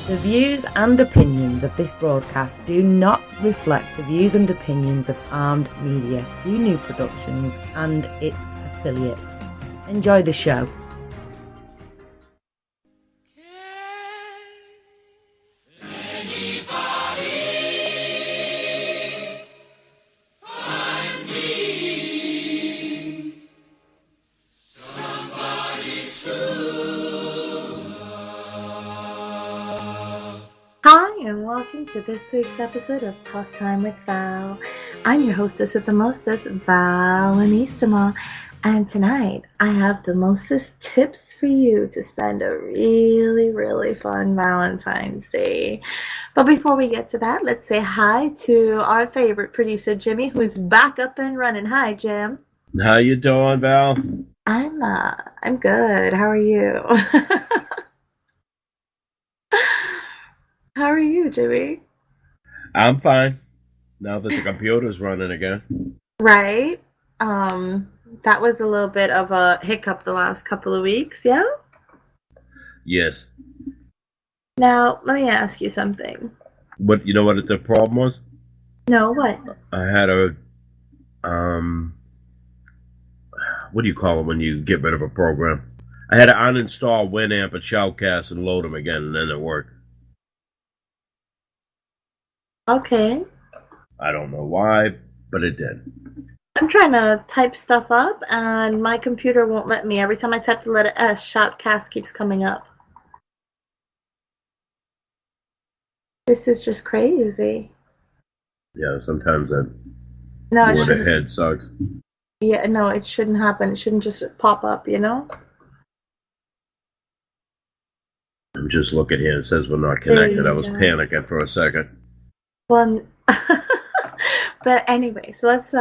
The views and opinions of this broadcast do not reflect the views and opinions of Armed Media, New Productions, and its affiliates. Enjoy the show. Hi, and welcome to this week's episode of Talk Time with Val. I'm your hostess with the mostest, Valentine, and tonight I have the mostest tips for you to spend a really fun Valentine's Day. But before we get to that, let's say hi to our favorite producer, Jimmy, who's back up and running. Hi, Jim. How you doing, Val? I'm good. How are you? How are you, Jimmy? I'm fine. Now that the computer's running again. Right? That was a little bit of a hiccup the last couple of weeks, yeah? Yes. Now, let me ask you something. You know what the problem was? No, what? I had a, what do you call it when you get rid of a program? I had to uninstall Winamp and Shoutcast and load them again, and then it worked. Okay. I don't know why, but it did. I'm trying to type stuff up, and my computer won't let me. Every time I type the letter S, Shoutcast keeps coming up. This is just crazy. Yeah, sometimes that No, more the head sucks. Yeah, no, it shouldn't happen. It shouldn't just pop up, you know? I'm just looking here. It says we're not connected. I was go. panicking for a second. Well, but anyway, so let's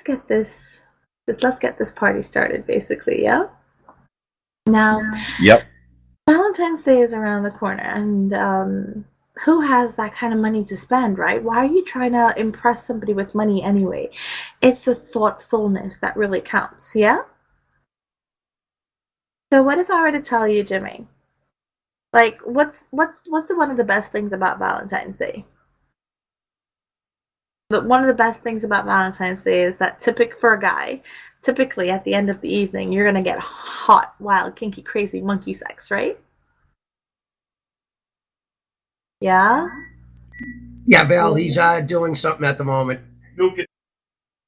get this party started, basically, yeah? Now, Yep. Valentine's Day is around the corner, and who has that kind of money to spend, right? Why are you trying to impress somebody with money anyway? It's the thoughtfulness that really counts, yeah? So what if I were to tell you, Jimmy, like, what's one of the best things about Valentine's Day? But one of the best things about Valentine's Day is that typically at the end of the evening, you're gonna get hot, wild, kinky, crazy monkey sex, right? Yeah? Yeah, Val, he's doing something at the moment.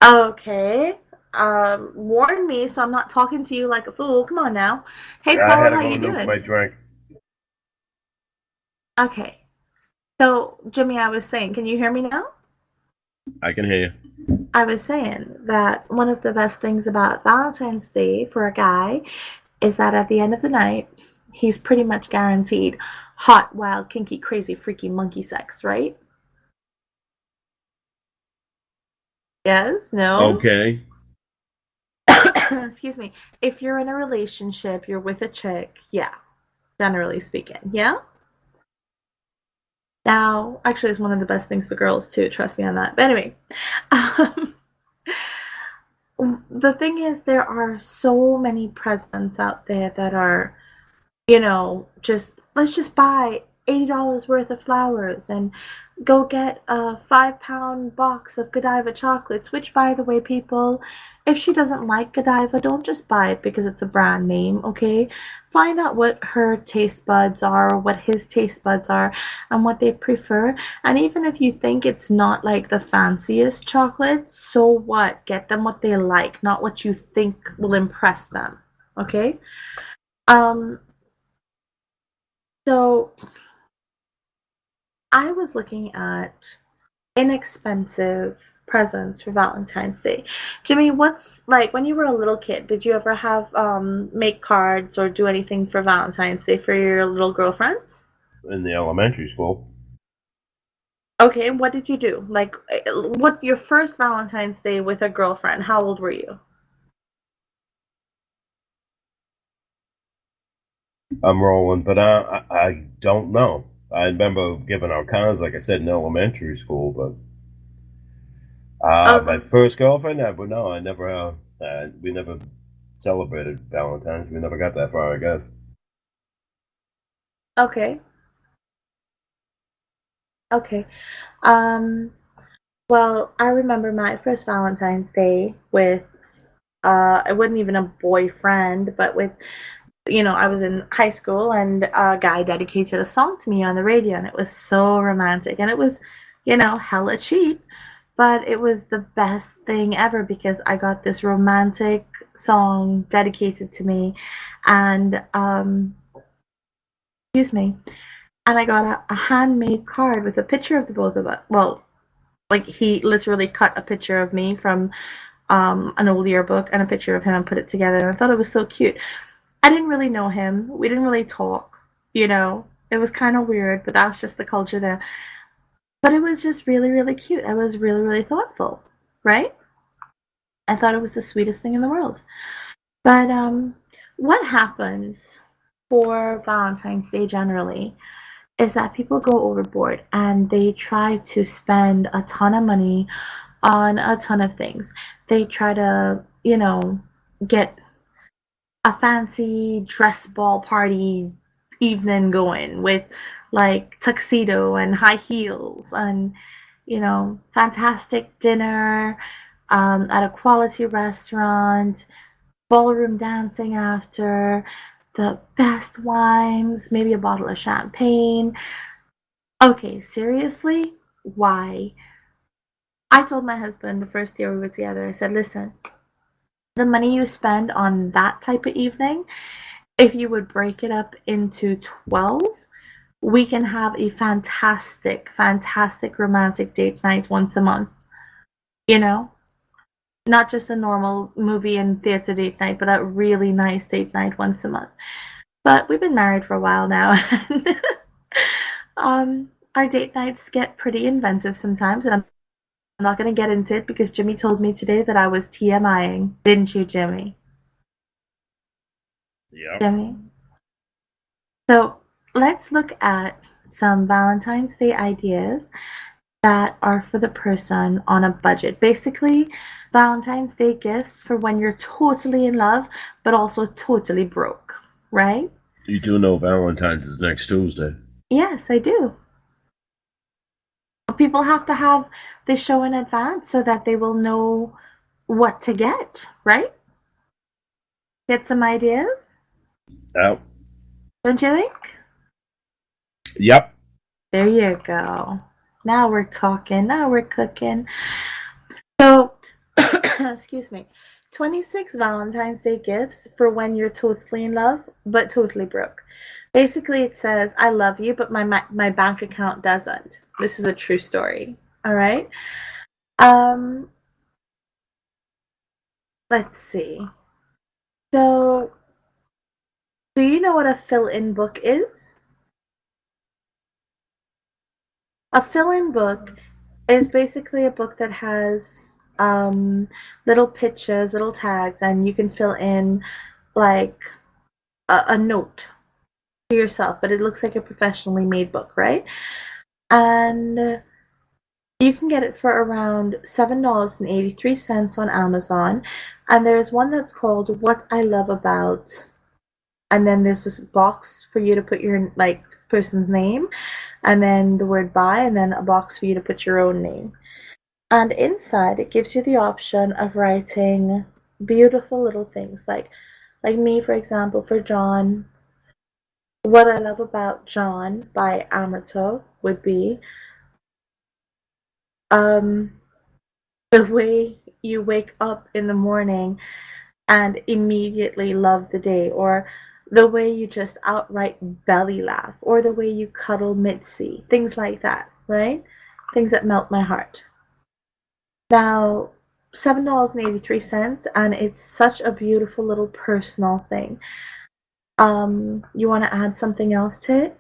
Okay. Warn me so I'm not talking to you like a fool. Come on now. Hey, I Paul, had to how go you nuke doing? my drink. Okay. So, Jimmy, I was saying, can you hear me now? I can hear you. I was saying that one of the best things about Valentine's Day for a guy is that at the end of the night, he's pretty much guaranteed hot, wild, kinky, crazy, freaky monkey sex, right? Yes? No? Okay. Excuse me. If you're in a relationship, you're with a chick, yeah, generally speaking, yeah? Now, actually, it's one of the best things for girls, too, trust me on that. But anyway, um, the thing is, there are so many presents out there that are, let's just buy $80 worth of flowers and go get a 5-pound box of Godiva chocolates, which, by the way, people, if she doesn't like Godiva, don't just buy it because it's a brand name, okay? Find out what her taste buds are, what his taste buds are, and what they prefer. And even if you think it's not like the fanciest chocolate, so what? Get them what they like, not what you think will impress them, okay? So I was looking at inexpensive presents for Valentine's Day. Jimmy, what's like when you were a little kid, did you ever have make cards or do anything for Valentine's Day for your little girlfriends? In the elementary school. Okay, what did you do? Like what your first Valentine's Day with a girlfriend, how old were you? I'm rolling, but I don't know. I remember giving out cards, like I said, in elementary school, but my first girlfriend, I never, we never celebrated Valentine's. We never got that far, I guess. Okay. Okay. Um, well, I remember my first Valentine's Day with it wasn't even a boyfriend, but with I was in high school and a guy dedicated a song to me on the radio and it was so romantic and it was, hella cheap, but it was the best thing ever because I got this romantic song dedicated to me and excuse me, and I got a handmade card with a picture of the both of us. Well, like he literally cut a picture of me from an old yearbook and a picture of him and put it together. And I thought it was so cute. I didn't really know him. We didn't really talk. It was kind of weird, but that's just the culture there. But it was just really, really cute. I was really, really thoughtful, right? I thought it was the sweetest thing in the world. But what happens for Valentine's Day generally is that people go overboard and they try to spend a ton of money on a ton of things. They try to, get a fancy dress ball party evening going with like tuxedo and high heels and, fantastic dinner at a quality restaurant, ballroom dancing after, the best wines, maybe a bottle of champagne. Okay, seriously? Why? I told my husband the first year we were together, I said, listen, the money you spend on that type of evening, if you would break it up into 12, we can have a fantastic, fantastic romantic date night once a month. You know? Not just a normal movie and theater date night, but a really nice date night once a month. But we've been married for a while now, and our date nights get pretty inventive sometimes, and I'm not going to get into it because Jimmy told me today that I was TMIing. Didn't you, Jimmy? Yep. Jimmy? So let's look at some Valentine's Day ideas that are for the person on a budget. Basically, Valentine's Day gifts for when you're totally in love, but also totally broke, right? You do know Valentine's is next Tuesday. Yes, I do. People have to have this show in advance so that they will know what to get, right? Get some ideas? Yep. Don't you think? Yep. There you go. Now we're talking. Now we're cooking. So, excuse me. 26 Valentine's Day gifts for when you're totally in love, but totally broke. Basically, it says, I love you, but my bank account doesn't. This is a true story. All right? Um, let's see. So, do you know what a fill-in book is? A fill-in book is basically a book that has little pictures, little tags, and you can fill in like a note to yourself, but it looks like a professionally made book, right? And you can get it for around $7.83 on Amazon. And there's one that's called What I Love About. And then there's this box for you to put your person's name, and then the word bye, and then a box for you to put your own name. And inside it gives you the option of writing beautiful little things like me, for example, for John. What I love about John by Amato would be the way you wake up in the morning and immediately love the day, or the way you just outright belly laugh, or the way you cuddle Mitzi, things like that, right? Things that melt my heart. Now, $7.83, and it's such a beautiful little personal thing. You want to add something else to it?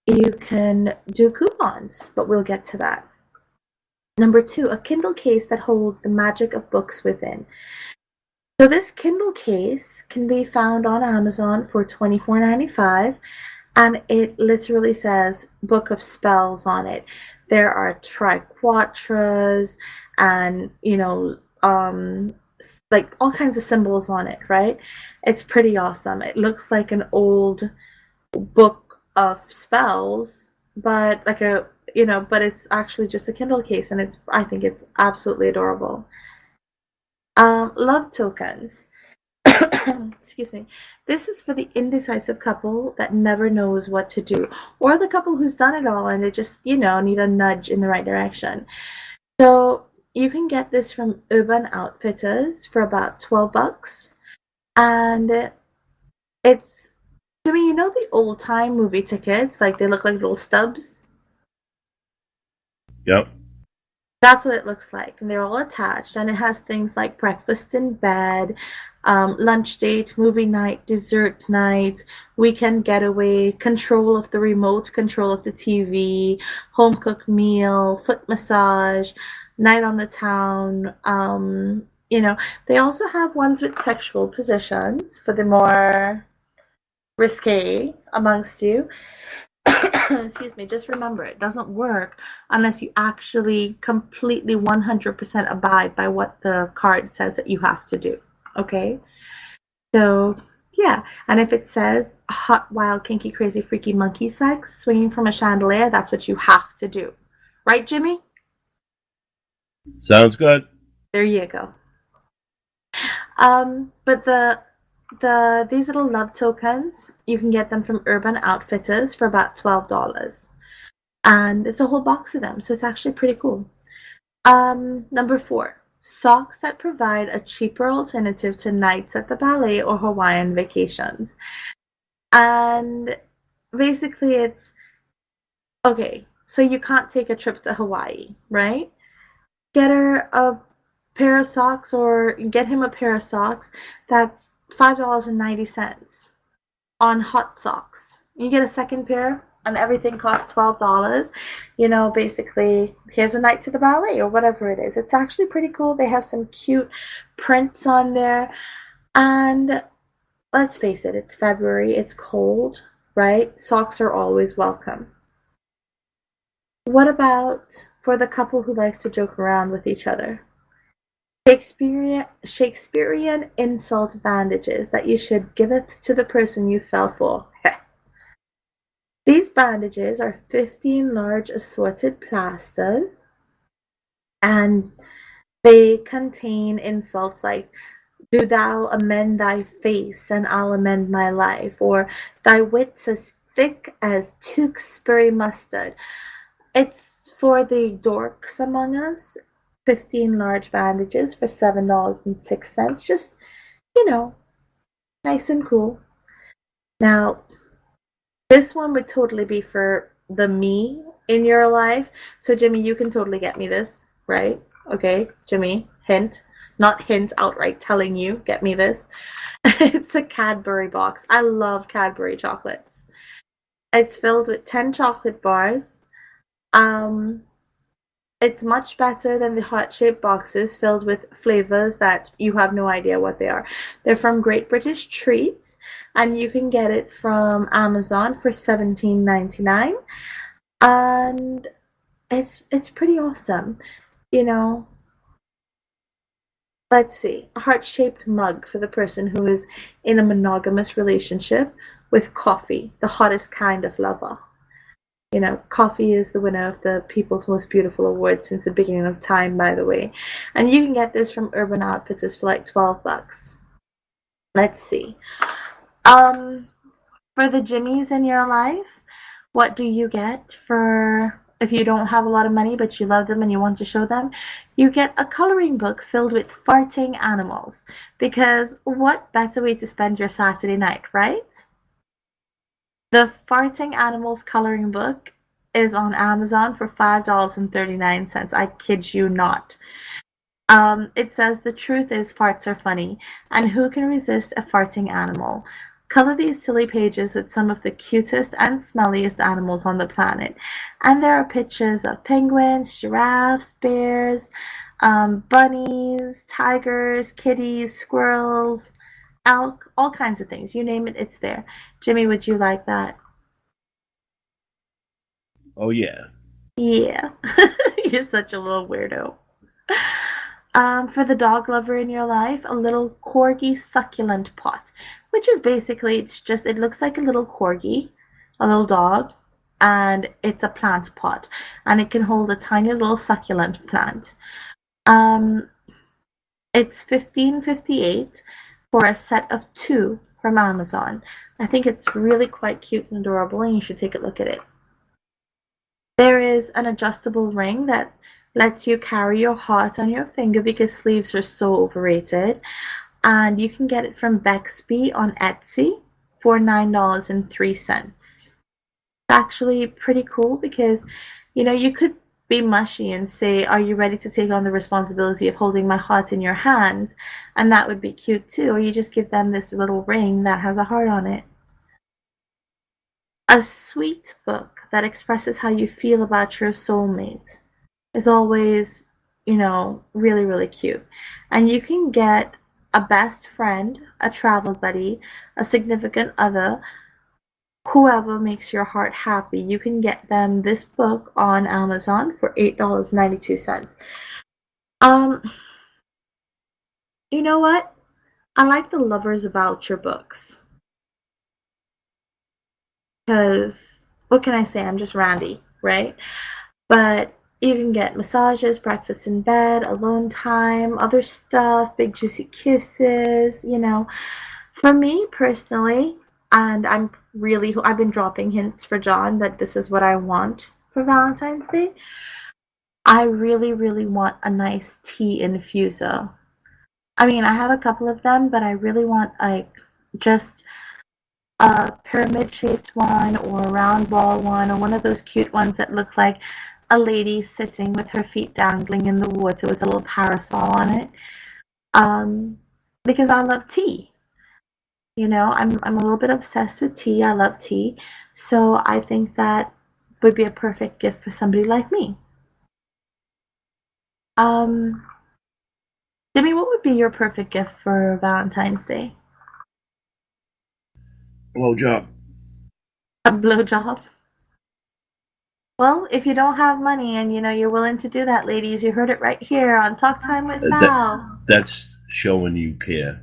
You can do coupons, but we'll get to that. Number 2, a Kindle case that holds the magic of books within. So this Kindle case can be found on Amazon for $24.95, and it literally says Book of Spells on it. There are triquetras and, like all kinds of symbols on it, right? It's pretty awesome. It looks like an old book of spells, but like a but it's actually just a Kindle case, and I think it's absolutely adorable. Love tokens. Excuse me. This is for the indecisive couple that never knows what to do, or the couple who's done it all and they just, need a nudge in the right direction. So you can get this from Urban Outfitters for about $12, and it's, Jimmy, the old time movie tickets, like they look like little stubs. Yep. That's what it looks like, and they're all attached, and it has things like breakfast in bed, lunch date, movie night, dessert night, weekend getaway, control of the remote, control of the TV, home cooked meal, foot massage, night on the town. They also have ones with sexual positions for the more risque amongst you. Excuse me, just remember, it doesn't work unless you actually completely 100% abide by what the card says that you have to do. Okay? So, yeah. And if it says hot, wild, kinky, crazy, freaky monkey sex swinging from a chandelier, that's what you have to do. Right, Jimmy? Sounds good. There you go. But these little love tokens, you can get them from Urban Outfitters for about $12. And it's a whole box of them, so it's actually pretty cool. Number 4, socks that provide a cheaper alternative to nights at the ballet or Hawaiian vacations. And basically it's, okay, so you can't take a trip to Hawaii, right? Get her a pair of socks, or get him a pair of socks that's $5.90 on hot socks. You get a second pair, and everything costs $12. Basically, here's a night to the ballet or whatever it is. It's actually pretty cool. They have some cute prints on there. And let's face it, it's February, it's cold, right? Socks are always welcome. What about for the couple who likes to joke around with each other? Shakespearean insult bandages that you should giveth to the person you fell for. These bandages are 15 large assorted plasters, and they contain insults like, do thou amend thy face, and I'll amend my life, or thy wit's as thick as Tewkesbury mustard. It's for the dorks among us. 15 large bandages for $7.06. Just, nice and cool. Now, this one would totally be for the me in your life. So, Jimmy, you can totally get me this, right? Okay, Jimmy, hint. Not hint, outright telling you, get me this. It's a Cadbury box. I love Cadbury chocolates. It's filled with 10 chocolate bars. It's much better than the heart-shaped boxes filled with flavors that you have no idea what they are. They're from Great British Treats, and you can get it from Amazon for $17.99. And it's pretty awesome. Let's see. A heart-shaped mug for the person who is in a monogamous relationship with coffee, the hottest kind of lover. Coffee is the winner of the People's Most Beautiful Award since the beginning of time, by the way. And you can get this from Urban Outfitters for like $12. Let's see. For the Jimmies in your life, what do you get for, if you don't have a lot of money but you love them and you want to show them? You get a coloring book filled with farting animals. Because what better way to spend your Saturday night, right? The Farting Animals coloring book is on Amazon for $5.39. I kid you not. It says the truth is farts are funny, and who can resist a farting animal? Color these silly pages with some of the cutest and smelliest animals on the planet. And there are pictures of penguins, giraffes, bears, bunnies, tigers, kitties, squirrels, elk, all kinds of things. You name it, it's there. Jimmy, would you like that? Oh, yeah. Yeah. You're such a little weirdo. For the dog lover in your life, a little corgi succulent pot, which is basically, it looks like a little corgi, a little dog, and it's a plant pot, and it can hold a tiny little succulent plant. Um, it's $15.58 for a set of two from Amazon. I think it's really quite cute and adorable, and you should take a look at it. There is an adjustable ring that lets you carry your heart on your finger because sleeves are so overrated. And you can get it from Bexby on Etsy for $9.03. It's actually pretty cool because, you could be mushy and say, are you ready to take on the responsibility of holding my heart in your hands? And that would be cute too. Or you just give them this little ring that has a heart on it. A sweet book that expresses how you feel about your soulmate is always, really, really cute. And you can get a best friend, a travel buddy, a significant other, whoever makes your heart happy. You can get them this book on Amazon for $8.92. You know what? I like the Lovers About Your books. Because, what can I say? I'm just Randy, right? But you can get massages, breakfast in bed, alone time, other stuff, big juicy kisses, For me personally, and I've been dropping hints for John that this is what I want for Valentine's Day. I really, really want a nice tea infuser. I mean, I have a couple of them, but I really want just a pyramid-shaped one or a round ball one or one of those cute ones that look like a lady sitting with her feet dangling in the water with a little parasol on it. Because I love tea. I'm a little bit obsessed with tea. I love tea. So I think that would be a perfect gift for somebody like me. Demi, what would be your perfect gift for Valentine's Day? Blowjob. A blowjob? Well, if you don't have money and you're willing to do that, ladies, you heard it right here on Talk Time with Val. That's showing you care.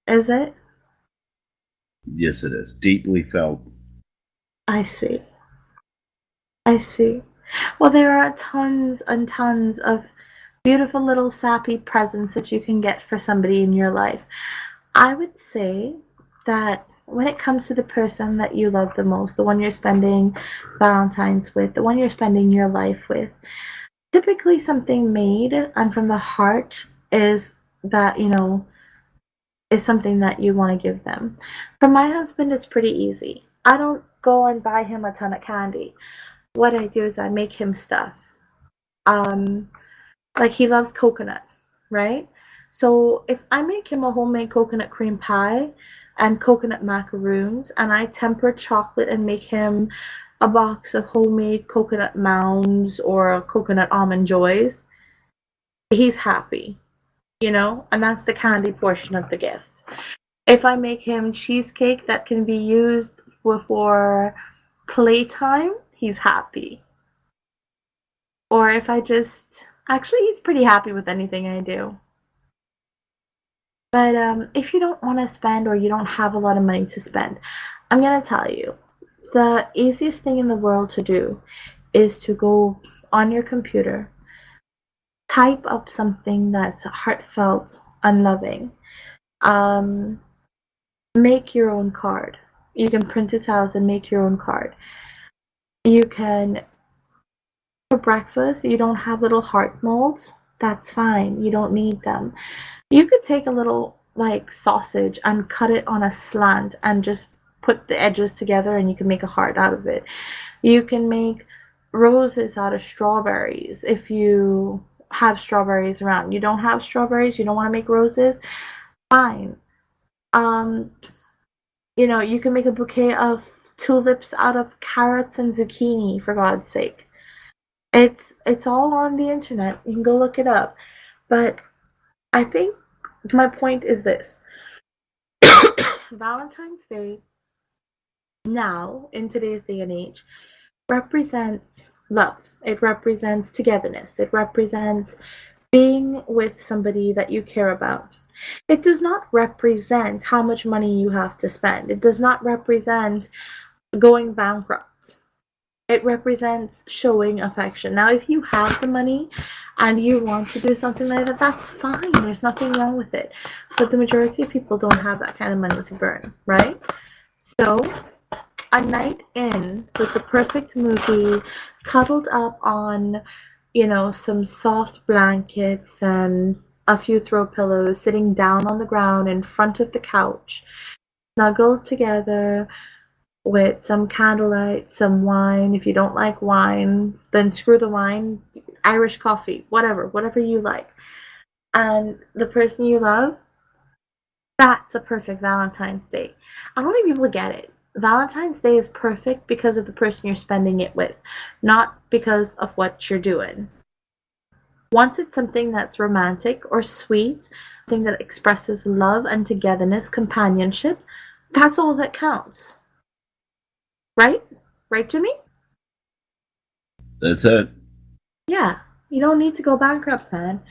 Is it? Yes, it is. Deeply felt. I see. Well, there are tons and tons of beautiful little sappy presents that you can get for somebody in your life. I would say that when it comes to the person that you love the most, the one you're spending Valentine's with, the one you're spending your life with, typically something made and from the heart is that, is something that you want to give them. For my husband, it's pretty easy. I don't go and buy him a ton of candy. What I do is I make him stuff. Like he loves coconut, right? So if I make him a homemade coconut cream pie and coconut macaroons, and I temper chocolate and make him a box of homemade coconut mounds or coconut almond joys, he's happy, and that's the candy portion of the gift. If I make him cheesecake that can be used for playtime, he's happy. Or if actually he's pretty happy with anything I do. But if you don't want to spend or you don't have a lot of money to spend, I'm going to tell you, the easiest thing in the world to do is to go on your computer, type up something that's heartfelt and loving. Make your own card. You can print it out and make your own card. You can, for breakfast, you don't have little heart molds. That's fine. You don't need them. You could take a little sausage and cut it on a slant and just put the edges together and you can make a heart out of it. You can make roses out of strawberries if you have strawberries around. You don't have strawberries, you don't want to make roses, fine. You can make a bouquet of tulips out of carrots and zucchini, for God's sake. It's all on the internet. You can go look it up. But I think my point is this. Valentine's Day, now, in today's day and age, represents love. It represents togetherness. It represents being with somebody that you care about. It does not represent how much money you have to spend. It does not represent going bankrupt. It represents showing affection. Now, if you have the money and you want to do something like that, that's fine. There's nothing wrong with it. But the majority of people don't have that kind of money to burn, right? So, a night in with the perfect movie, cuddled up on, some soft blankets and a few throw pillows, sitting down on the ground in front of the couch, snuggled together with some candlelight, some wine. If you don't like wine, then screw the wine, Irish coffee, whatever you like. And the person you love, that's a perfect Valentine's Day. I don't think people get it. Valentine's Day is perfect because of the person you're spending it with, not because of what you're doing. Once it's something that's romantic or sweet, something that expresses love and togetherness, companionship, that's all that counts. Right? Right, Jimmy? That's it. Yeah. You don't need to go bankrupt, man.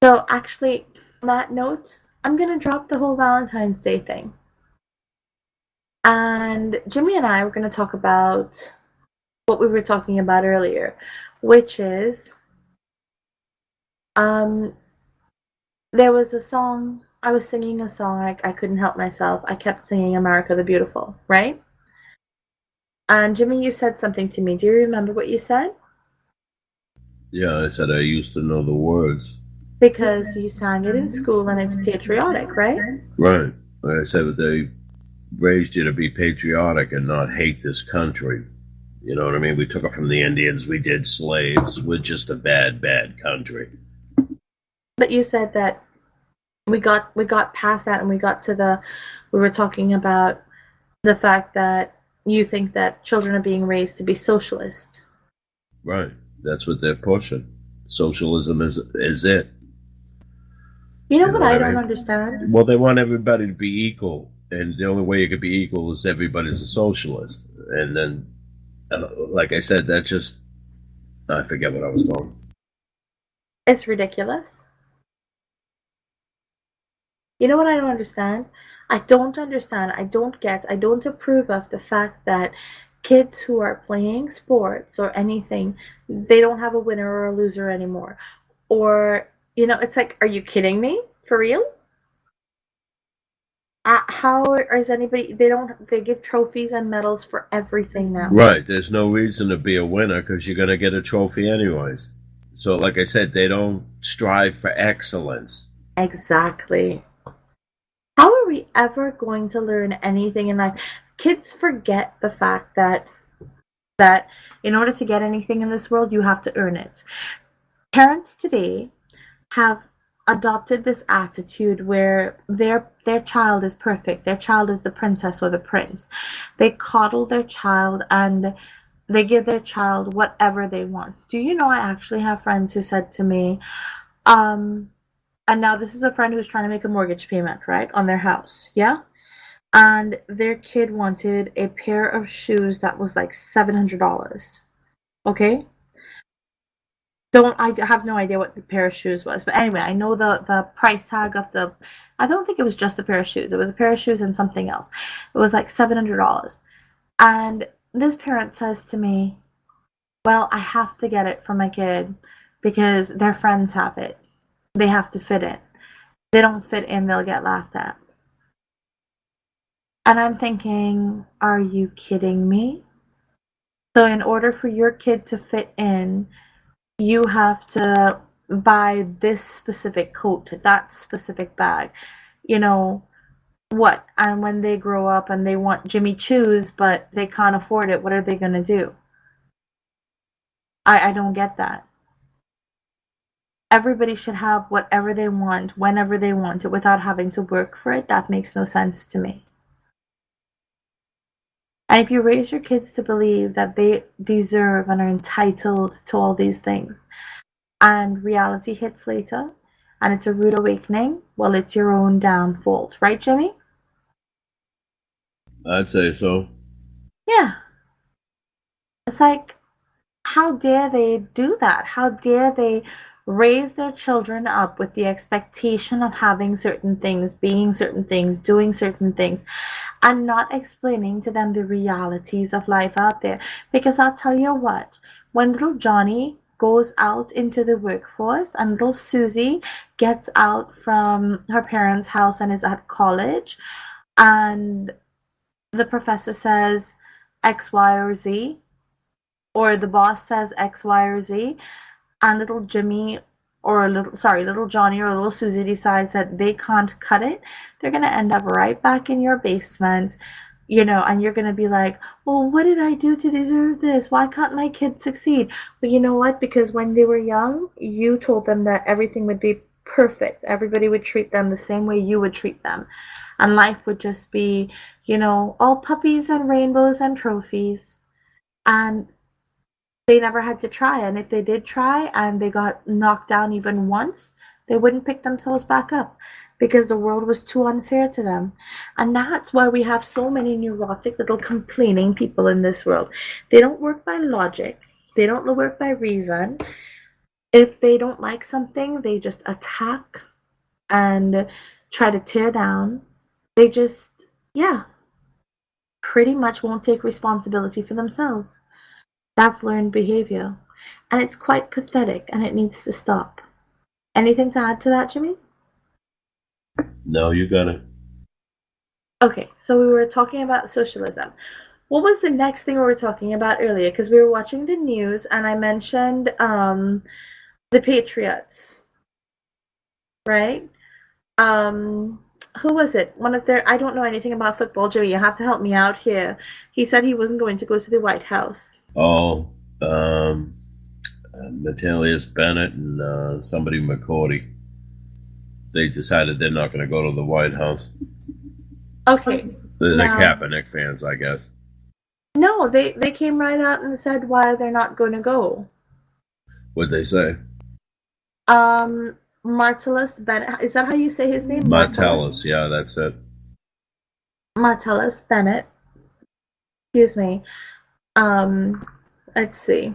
So actually, on that note, I'm going to drop the whole Valentine's Day thing. And Jimmy and I were going to talk about what we were talking about earlier, which is there was a song, I was singing a song, I couldn't help myself. I kept singing America the Beautiful, right? And Jimmy, you said something to me. Do you remember what you said? Yeah, I said I used to know the words. Because you sang it in school and it's patriotic, right? Right. Like I said, they raised you to be patriotic and not hate this country. You know what I mean? We took it from the Indians. We did slaves. We're just a bad, bad country. But you said that we got past that and we were talking about the fact that you think that children are being raised to be socialist. Right. That's what they're pushing. Socialism is it. You know what I don't understand? Well, they want everybody to be equal, and the only way you could be equal is everybody's a socialist. And then, like I said, I forget what I was going. It's ridiculous. You know what I don't understand? I don't understand, I don't approve of the fact that kids who are playing sports or anything, they don't have a winner or a loser anymore. Or, it's like, are you kidding me? For real? How is anybody, they give trophies and medals for everything now. Right, there's no reason to be a winner because you're going to get a trophy anyways. So, like I said, they don't strive for excellence. Exactly. How are we ever going to learn anything in life? Kids forget the fact that in order to get anything in this world, you have to earn it. Parents today have adopted this attitude where their child is perfect. Their child is the princess or the prince. They coddle their child and they give their child whatever they want. Do you know I actually have friends who said to me, and now this is a friend who's trying to make a mortgage payment, right, on their house, yeah? And their kid wanted a pair of shoes that was like $700. Okay? I have no idea what the pair of shoes was, but anyway, I know the price tag of I don't think it was just a pair of shoes. It was a pair of shoes and something else. It was like $700. And this parent says to me, well, I have to get it for my kid because their friends have it. They have to fit in. They don't fit in, they'll get laughed at. And I'm thinking, are you kidding me? So in order for your kid to fit in, you have to buy this specific coat, that specific bag. What? And when they grow up and they want Jimmy Choos, but they can't afford it, what are they going to do? I don't get that. Everybody should have whatever they want, whenever they want it, without having to work for it. That makes no sense to me. And if you raise your kids to believe that they deserve and are entitled to all these things, and reality hits later, and it's a rude awakening, well, it's your own damn fault. Right, Jimmy? I'd say so. Yeah. It's like, how dare they do that? How dare they raise their children up with the expectation of having certain things, being certain things, doing certain things, and not explaining to them the realities of life out there. Because I'll tell you what, when little Johnny goes out into the workforce and little Susie gets out from her parents' house and is at college, and the professor says X, Y, or Z, or the boss says X, Y, or Z, and little little Johnny or little Susie decides that they can't cut it, they're gonna end up right back in your basement, and you're gonna be like, well, what did I do to deserve this? Why can't my kid succeed? Well, you know what? Because when they were young, you told them that everything would be perfect. Everybody would treat them the same way you would treat them. And life would just be, all puppies and rainbows and trophies. And they never had to try. And if they did try and they got knocked down even once, they wouldn't pick themselves back up because the world was too unfair to them. And that's why we have so many neurotic little complaining people in this world. They don't work by logic. They don't work by reason. If they don't like something, they just attack and try to tear down. They just, pretty much won't take responsibility for themselves. That's learned behavior. And it's quite pathetic and it needs to stop. Anything to add to that, Jimmy? No, you got it. Okay, so we were talking about socialism. What was the next thing we were talking about earlier? Because we were watching the news and I mentioned the Patriots, right? Who was it? I don't know anything about football, Jimmy. You have to help me out here. He said he wasn't going to go to the White House. Oh, Metalius Bennett and somebody McCourty. They decided they're not going to go to the White House. Okay. They're Kaepernick fans, I guess. No, they came right out and said why they're not going to go. What'd they say? Martellus Bennett. Is that how you say his name? Martellus, yeah, that's it. Martellus Bennett. Excuse me. Let's see.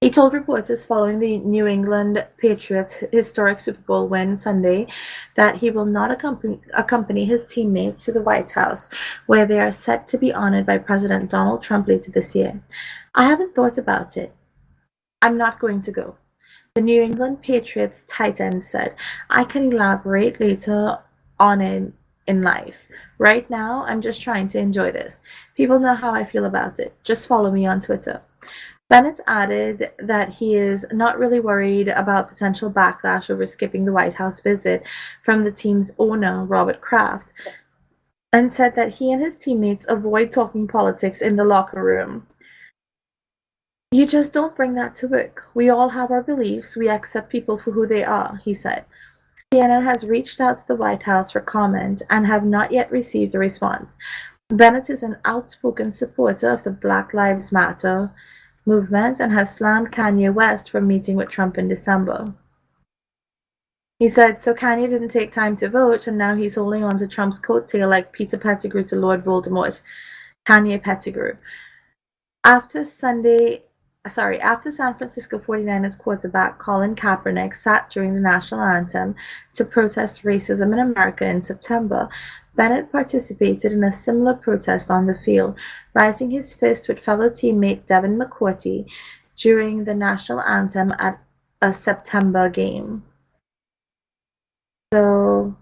He told reporters following the New England Patriots' historic Super Bowl win Sunday that he will not accompany his teammates to the White House, where they are set to be honored by President Donald Trump later this year. I haven't thought about it. I'm not going to go. The New England Patriots tight end said, I can elaborate later on in life. Right now, I'm just trying to enjoy this. People know how I feel about it. Just follow me on Twitter. Bennett added that he is not really worried about potential backlash over skipping the White House visit from the team's owner, Robert Kraft, and said that he and his teammates avoid talking politics in the locker room. You just don't bring that to work. We all have our beliefs. We accept people for who they are, he said. CNN has reached out to the White House for comment and have not yet received a response. Bennett is an outspoken supporter of the Black Lives Matter movement and has slammed Kanye West for meeting with Trump in December. He said, so Kanye didn't take time to vote and now he's holding on to Trump's coattail like Peter Pettigrew to Lord Voldemort. Kanye Pettigrew. After San Francisco 49ers quarterback Colin Kaepernick sat during the national anthem to protest racism in America in September, Bennett participated in a similar protest on the field, raising his fist with fellow teammate Devin McCourty during the national anthem at a September game. So,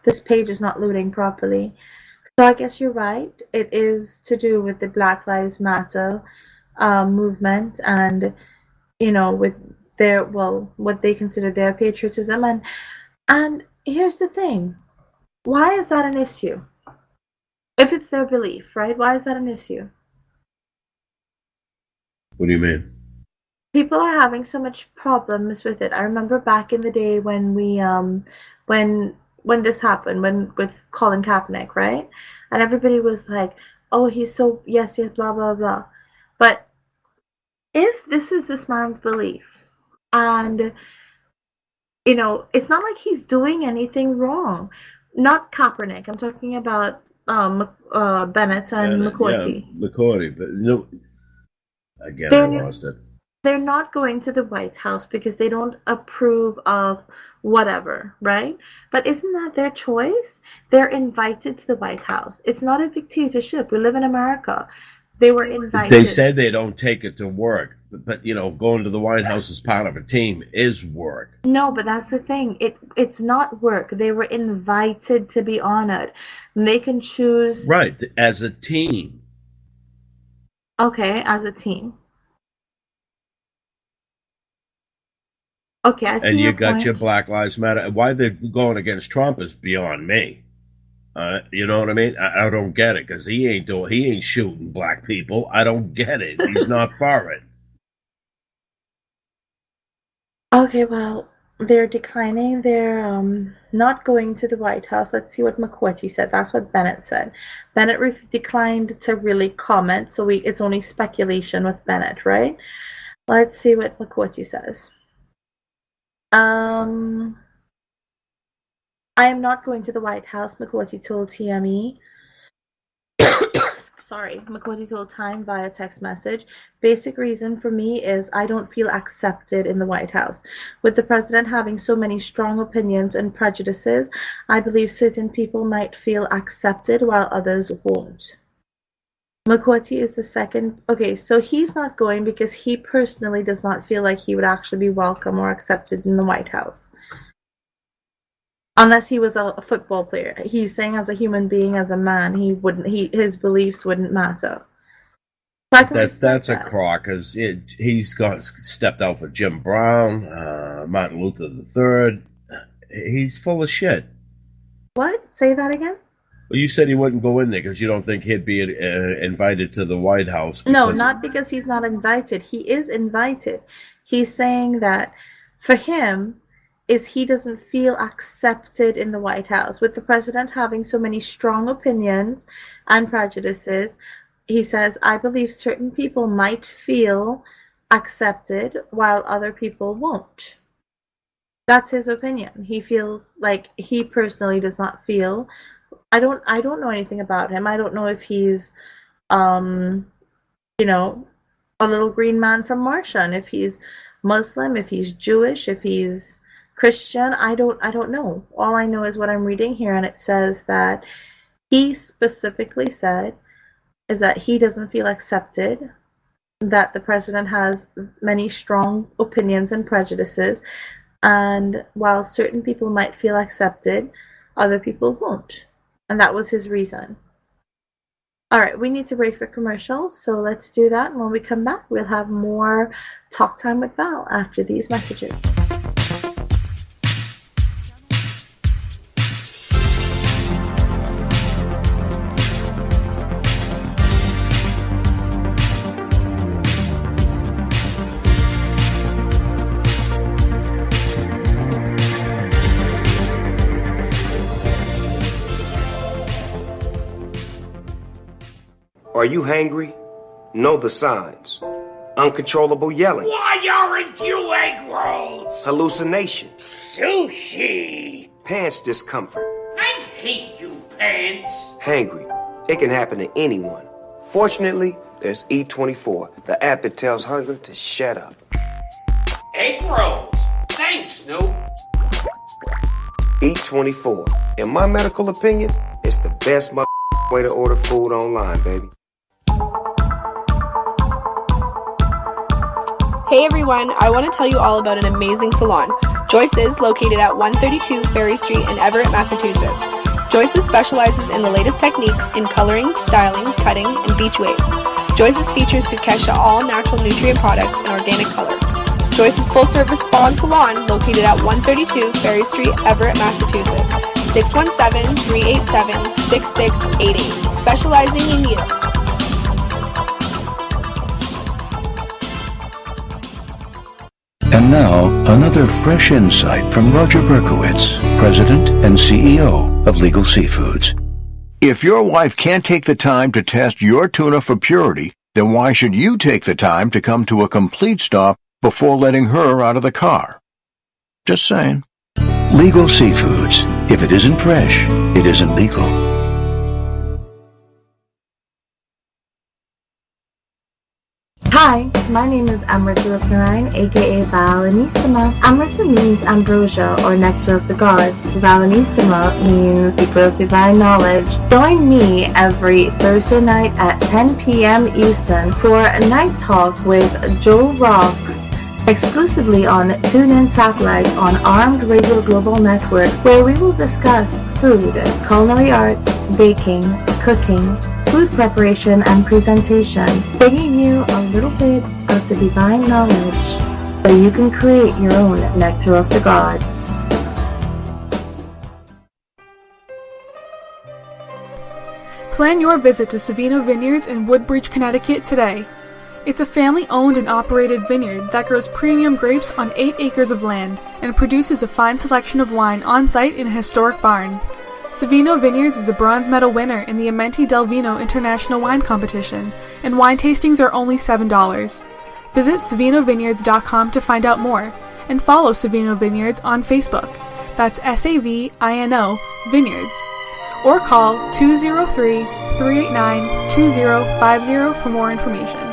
this page is not loading properly. So I guess you're right. It is to do with the Black Lives Matter movement and, with what they consider their patriotism. And here's the thing. Why is that an issue? If it's their belief, right? Why is that an issue? What do you mean? People are having so much problems with it. I remember back in the day when when this happened, with Colin Kaepernick, right? And everybody was like, oh, he's so, yes, blah, blah, blah. But if this is this man's belief, and, it's not like he's doing anything wrong. Not Kaepernick. I'm talking about Bennett and McCourty. Yeah, McCourty. But, Again, I They're lost it. they're not going to the White House because they don't approve of whatever, right? But isn't that their choice? They're invited to the White House. It's not a dictatorship. We live in America. They were They invited. said they don't take it to work, but going to the White House as part of a team is work. No, but that's the thing. It's not work. They were invited to be honored. They can choose, Right, as a team. okay, as a team. Okay, I see And you your got your point. Black Lives Matter. Why they're going against Trump is beyond me. You know what I mean? I don't get it because he ain't shooting black people. I don't get it. He's not for it. Okay, well, they're declining. They're not going to the White House. Let's see what McQuarrie said. That's what Bennett said. Bennett declined to really comment, so it's only speculation with Bennett, right? Let's see what McQuarrie says. I am not going to the White House, McQuarrie told TME. Sorry, McQuarrie told Time via text message. Basic reason for me is I don't feel accepted in the White House. With the president having so many strong opinions and prejudices, I believe certain people might feel accepted while others won't. McQuarrie is the second. Okay, so he's not going because he personally does not feel like he would actually be welcome or accepted in the White House. Unless he was a football player. He's saying as a human being, as a man, his beliefs wouldn't matter. So I can respect That's a that. crock because he's stepped out for Jim Brown, Martin Luther III. He's full of shit. What? Say that again? Well, you said he wouldn't go in there because you don't think he'd be invited to the White House. No, not because he's not invited. He is invited. He's saying that for him, he doesn't feel accepted in the White House. With the president having so many strong opinions and prejudices, he says, I believe certain people might feel accepted while other people won't. That's his opinion. He feels like he personally does not feel. I don't know anything about him. I don't know if he's a little green man from Martian, if he's Muslim, if he's Jewish, if he's Christian. I don't know. All I know is what I'm reading here, and it says that he specifically said is that he doesn't feel accepted, that the president has many strong opinions and prejudices, and while certain people might feel accepted, other people won't. And that was his reason. Alright, we need to break for commercials, so let's do that, and when we come back, we'll have more talk time with Val after these messages. Are you hangry? Know the signs. Uncontrollable yelling. Why aren't you egg rolls? Hallucination. Sushi. Pants discomfort. I hate you, pants. Hangry. It can happen to anyone. Fortunately, there's E24, the app that tells hunger to shut up. Egg rolls. Thanks, Snoop. E24. In my medical opinion, it's the best way to order food online, baby. Hey everyone, I want to tell you all about an amazing salon. Joyce's, located at 132 Ferry Street in Everett, Massachusetts. Joyce's specializes in the latest techniques in coloring, styling, cutting, and beach waves. Joyce's features Sukesha all-natural nutrient products and organic color. Joyce's full-service spa and salon, located at 132 Ferry Street, Everett, Massachusetts. 617-387-6688. Specializing in you. And now, another fresh insight from Roger Berkowitz, President and CEO of Legal Seafoods. If your wife can't take the time to test your tuna for purity, then why should you take the time to come to a complete stop before letting her out of the car? Just saying. Legal Seafoods. If it isn't fresh, it isn't legal. Hi, Hi, my name is Amrita Rupnarayan, aka Valenissima. Amrita means ambrosia or nectar of the gods. Valenissima means seeker of divine knowledge. Join me every Thursday night at 10 p.m. Eastern for a night talk with Joe Rocks, exclusively on TuneIn Satellite on Armed Radio Global Network, where we will discuss food, culinary arts, baking, cooking, food preparation and presentation, bringing you a little bit of the divine knowledge so you can create your own nectar of the gods. Plan your visit to Savino Vineyards in Woodbridge, Connecticut today. It's a family-owned and operated vineyard that grows premium grapes on 8 acres of land and produces a fine selection of wine on-site in a historic barn. Savino Vineyards is a bronze medal winner in the Amenti del Vino International Wine Competition, and wine tastings are only $7. Visit SavinoVineyards.com to find out more, and follow Savino Vineyards on Facebook. That's SAVINO Vineyards. Or call 203-389-2050 for more information.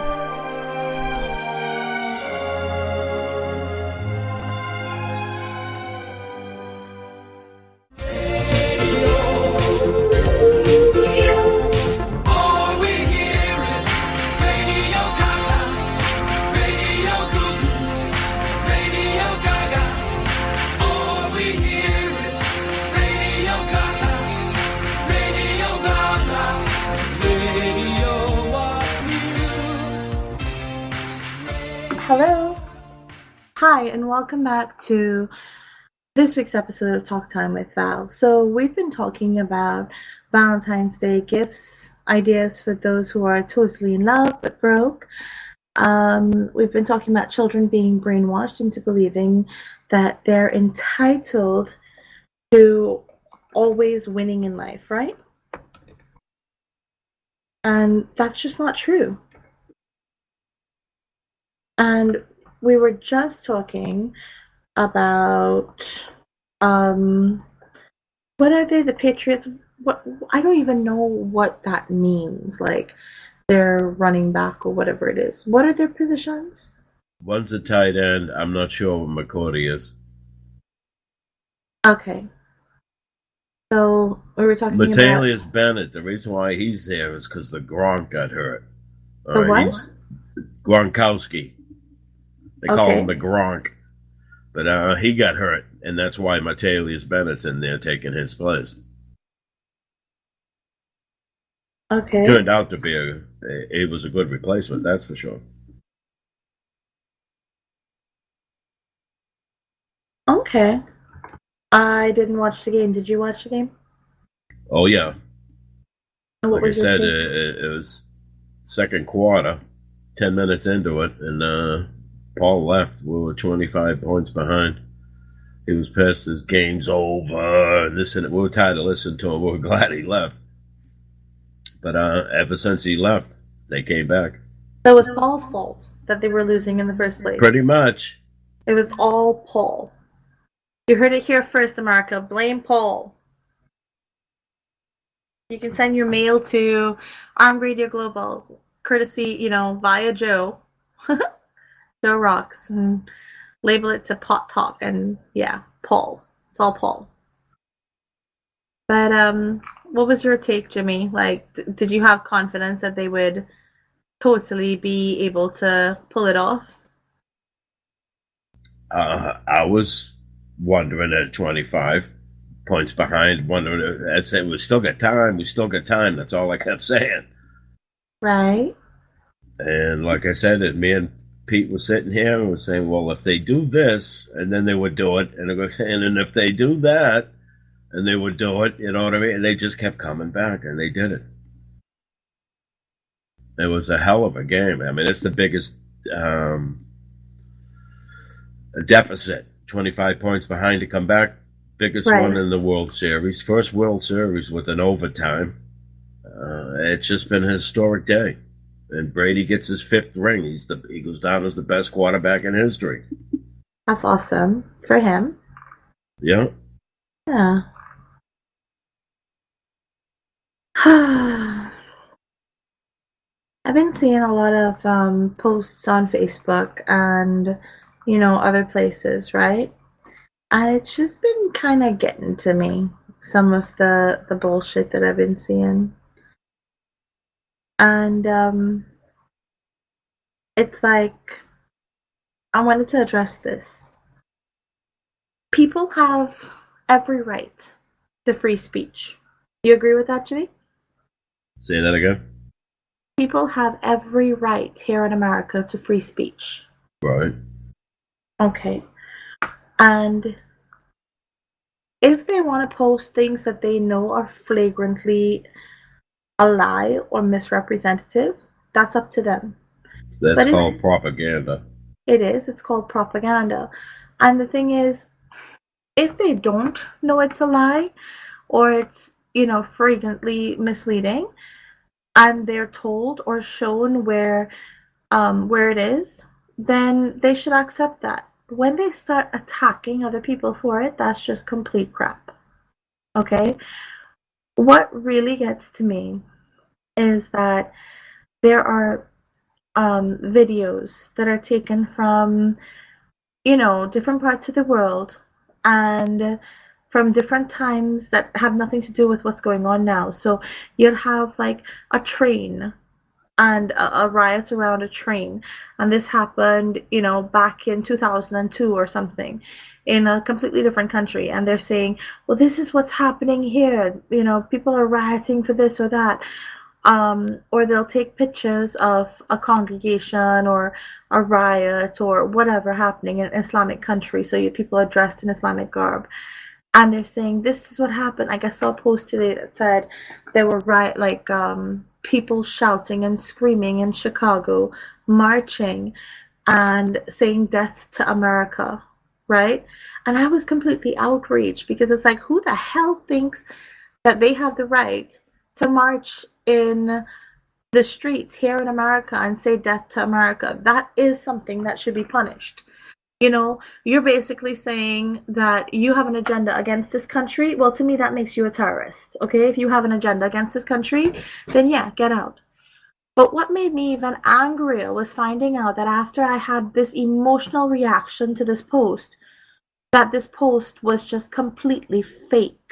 Hello. Hi, and welcome back to this week's episode of Talk Time with Val. So we've been talking about Valentine's Day gifts, ideas for those who are totally in love but broke. We've been talking about children being brainwashed into believing that they're entitled to always winning in life, right? And that's just not true. And we were just talking about what are they? The Patriots? What, I don't even know what that means. Like they're running back or whatever it is. What are their positions? One's a tight end. I'm not sure what McCourty is. Okay. So we were talking about Matalius Bennett. The reason why he's there is because the Gronk got hurt. The what? Gronkowski. They call Okay. him the Gronk. But he got hurt, and that's why Matalius Bennett's in there taking his place. Okay. Turned out to be it was a good replacement, that's for sure. Okay. I didn't watch the game. Did you watch the game? Oh, yeah. And what Like I was your said, take? it was second quarter, 10 minutes into it, and Paul left. We were 25 points behind. He was pissed. His game's over. And this and we were tired of listening to him. We were glad he left. But ever since he left, they came back. So it was Paul's fault that they were losing in the first place. Pretty much. It was all Paul. You heard it here first, America. Blame Paul. You can send your mail to Armed Radio Global, courtesy, via Joe. Joe Rocks. And label it to Pot Talk. And yeah, Paul. It's all Paul. But what was your take, Jimmy? Like, did you have confidence that they would totally be able to pull it off? I was wondering at 25 points behind, wondering, I'd say, we still got time, that's all I kept saying. Right. And like I said, me and Pete was sitting here and was saying, well, if they do this, and then they would do it, and I was saying, and if they do that, and they would do it, you know what I mean? And they just kept coming back, and they did it. It was a hell of a game. I mean, it's the biggest deficit, 25 points behind to come back. Biggest Right. one in the World Series. First World Series with an overtime. It's just been a historic day. And Brady gets his 5th ring. He goes down as the best quarterback in history. That's awesome for him. Yeah. Yeah. I've been seeing a lot of posts on Facebook and, other places, right? And it's just been kind of getting to me, some of the bullshit that I've been seeing. And it's like, I wanted to address this. People have every right to free speech. You agree with that, Jimmy? Say that again? People have every right here in America to free speech. Right. Okay. And if they want to post things that they know are flagrantly a lie or misrepresentative, that's up to them. That's called propaganda. It is. It's called propaganda. And the thing is, if they don't know it's a lie or it's, flagrantly misleading, and they're told or shown where it is, then they should accept that. When they start attacking other people for it, that's just complete crap. Okay? What really gets to me is that there are videos that are taken from, different parts of the world and from different times that have nothing to do with what's going on now. So you'll have like a train and a riot around a train, and this happened, back in 2002 or something in a completely different country, and they're saying, well, this is what's happening here, people are rioting for this or that. Or they'll take pictures of a congregation or a riot or whatever happening in an Islamic country, so people are dressed in Islamic garb, and they're saying this is what happened. I saw a post today that said there were people shouting and screaming in Chicago, marching and saying death to America, right? And I was completely outraged because it's like, who the hell thinks that they have the right to march in the streets here in America and say death to America? That is something that should be punished. You're basically saying that you have an agenda against this country. Well, to me, that makes you a terrorist, okay? If you have an agenda against this country, then yeah, get out. But what made me even angrier was finding out that after I had this emotional reaction to this post, that this post was just completely fake.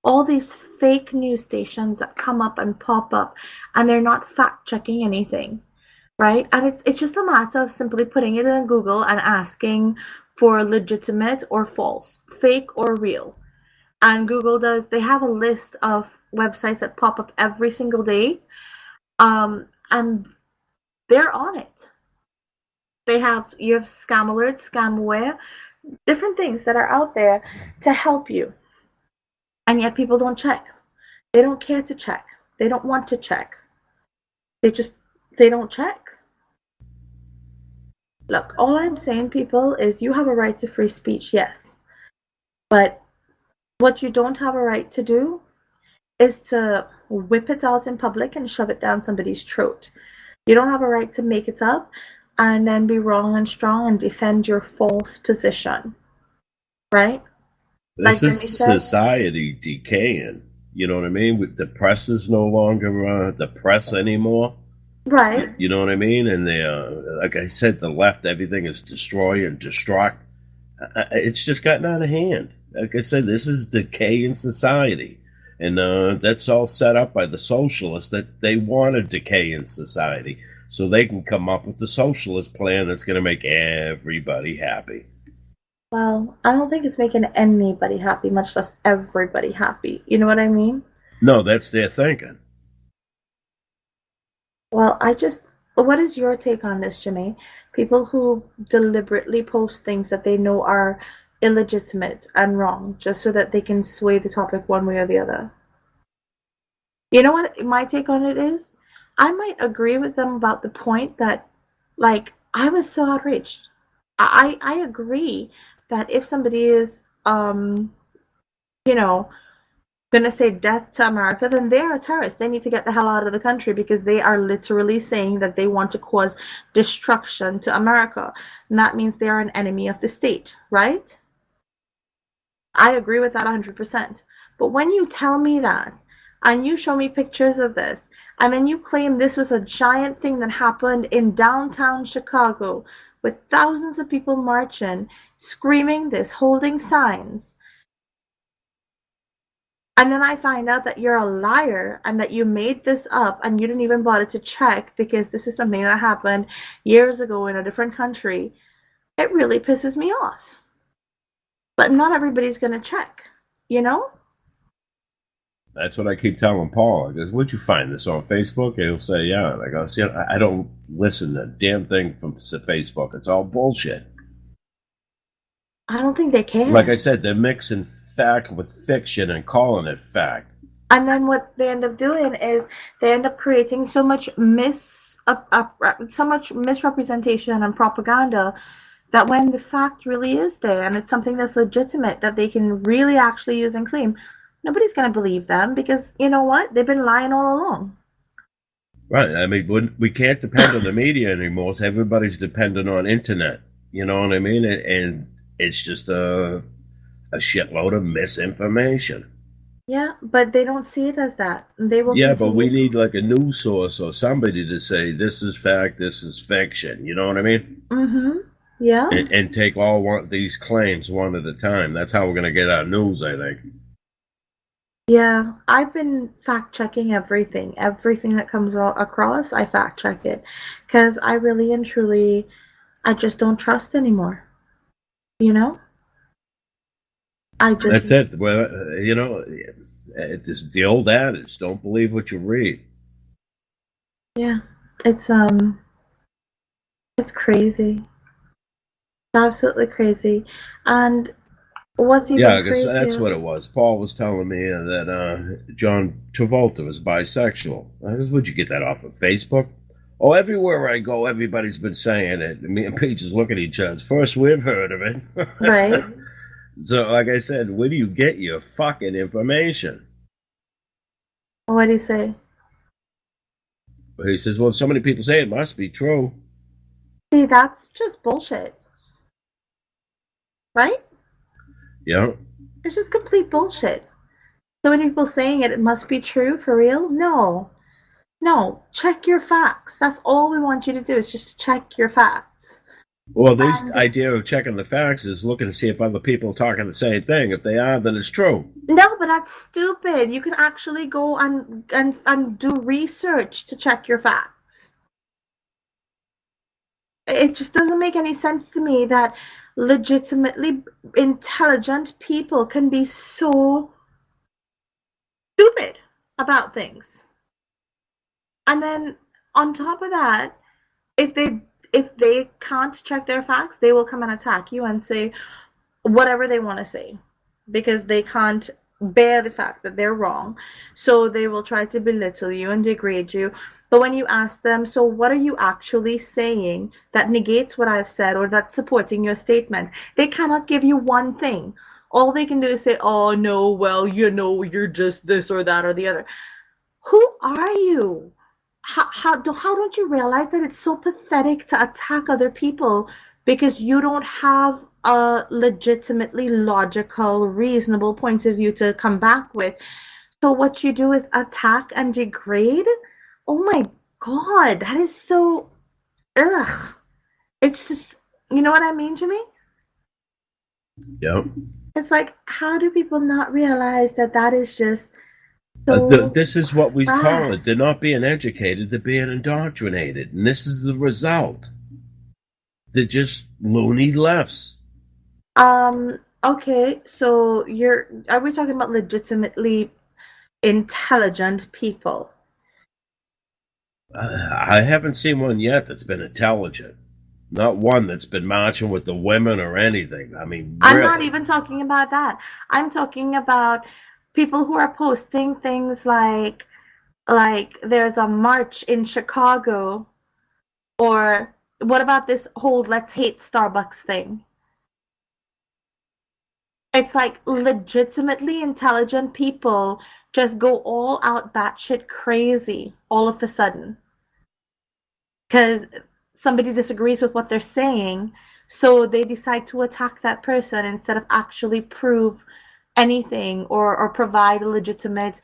All these fake news stations that come up and pop up, and they're not fact-checking anything. Right? And it's just a matter of simply putting it in Google and asking for legitimate or false, fake or real. And Google they have a list of websites that pop up every single day. And they're on it. You have scam alerts, scamware, different things that are out there to help you. And yet people don't check. They don't care to check. They don't want to check. They don't check. Look, all I'm saying, people, is you have a right to free speech, yes. But what you don't have a right to do is to whip it out in public and shove it down somebody's throat. You don't have a right to make it up and then be wrong and strong and defend your false position. Right? This is society decaying. You know what I mean? The press is no longer the press anymore. Right. You know what I mean? And they, like I said, the left, everything is destroy and destruct. It's just gotten out of hand. Like I said, this is decay in society. And that's all set up by the socialists, that they want a decay in society. So they can come up with the socialist plan that's going to make everybody happy. Well, I don't think it's making anybody happy, much less everybody happy. You know what I mean? No, that's their thinking. Well, what is your take on this, Jimmy? People who deliberately post things that they know are illegitimate and wrong, just so that they can sway the topic one way or the other. You know what my take on it is? I might agree with them about the point that, I was so outraged. I agree that if somebody is, going to say death to America, then they are a terrorist. They need to get the hell out of the country because they are literally saying that they want to cause destruction to America. And that means they are an enemy of the state, right? I agree with that 100%. But when you tell me that and you show me pictures of this, and then you claim this was a giant thing that happened in downtown Chicago with thousands of people marching, screaming this, holding signs, and then I find out that you're a liar and that you made this up and you didn't even bother to check because this is something that happened years ago in a different country, it really pisses me off. But not everybody's going to check, you know? That's what I keep telling Paul. I goes, "Would you find this on Facebook?" And he'll say, "Yeah." And I go, "See, I don't listen to a damn thing from Facebook. It's all bullshit." I don't think they care. Like I said, they're mixing fact with fiction and calling it fact. And then what they end up doing is they end up creating so much misrepresentation and propaganda that when the fact really is there and it's something that's legitimate that they can really actually use and claim, nobody's going to believe them because, you know what? They've been lying all along. Right. I mean, we can't depend on the media anymore. So everybody's dependent on internet. You know what I mean? And it's just a shitload of misinformation. Yeah, but they don't see it as that. They will. Yeah, but we need like a news source or somebody to say this is fact, this is fiction. You know what I mean? Mm-hmm. Yeah. And take all these claims one at a time. That's how we're going to get our news, I think. Yeah, I've been fact-checking everything. Everything that comes across, I fact-check it. Because I really and truly, I just don't trust anymore. You know? That's it. Well, you know, it's the old adage, don't believe what you read. Yeah, it's crazy. It's absolutely crazy. And what's even crazier... Yeah, that's what it was. Paul was telling me that John Travolta was bisexual. I guess, would you get that off of Facebook? Oh, everywhere I go, everybody's been saying it. Me and Paige just look at each other. First we've heard of it. Right. So, like I said, where do you get your fucking information? What do you say? He says, well, so many people say it must be true. See, that's just bullshit. Right? Yeah. It's just complete bullshit. So many people saying it must be true for real? No. No. Check your facts. That's all we want you to do is just check your facts. Well, the idea of checking the facts is looking to see if other people are talking the same thing. If they are, then it's true. No, but that's stupid. You can actually go and do research to check your facts. It just doesn't make any sense to me that legitimately intelligent people can be so stupid about things. And then on top of that, if they can't check their facts, they will come and attack you and say whatever they want to say because they can't bear the fact that they're wrong. So they will try to belittle you and degrade you. But when you ask them, so what are you actually saying that negates what I've said or that's supporting your statement? They cannot give you one thing. All they can do is say, oh, no, well, you know, you're just this or that or the other. Who are you? How don't you realize that it's so pathetic to attack other people because you don't have a legitimately logical, reasonable point of view to come back with? So what you do is attack and degrade? Oh my God, that is so... Ugh. It's just... You know what I mean, Jimmy? Yeah. It's like, how do people not realize that that is just... So this is what we call it. They're not being educated, they're being indoctrinated. And this is the result. They're just loony lefts. Okay, so are we talking about legitimately intelligent people? I haven't seen one yet that's been intelligent. Not one that's been marching with the women or anything. I mean, really. I'm not even talking about that. I'm talking about people who are posting things like there's a march in Chicago, or what about this whole let's hate Starbucks thing? It's like legitimately intelligent people just go all out batshit crazy all of a sudden because somebody disagrees with what they're saying, so they decide to attack that person instead of actually prove anything or provide a legitimate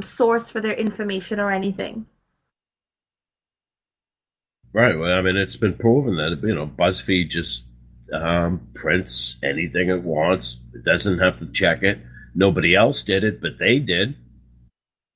source for their information or anything. Right. Well, I mean, it's been proven that BuzzFeed just prints anything it wants. It doesn't have to check it. Nobody else did it, but they did.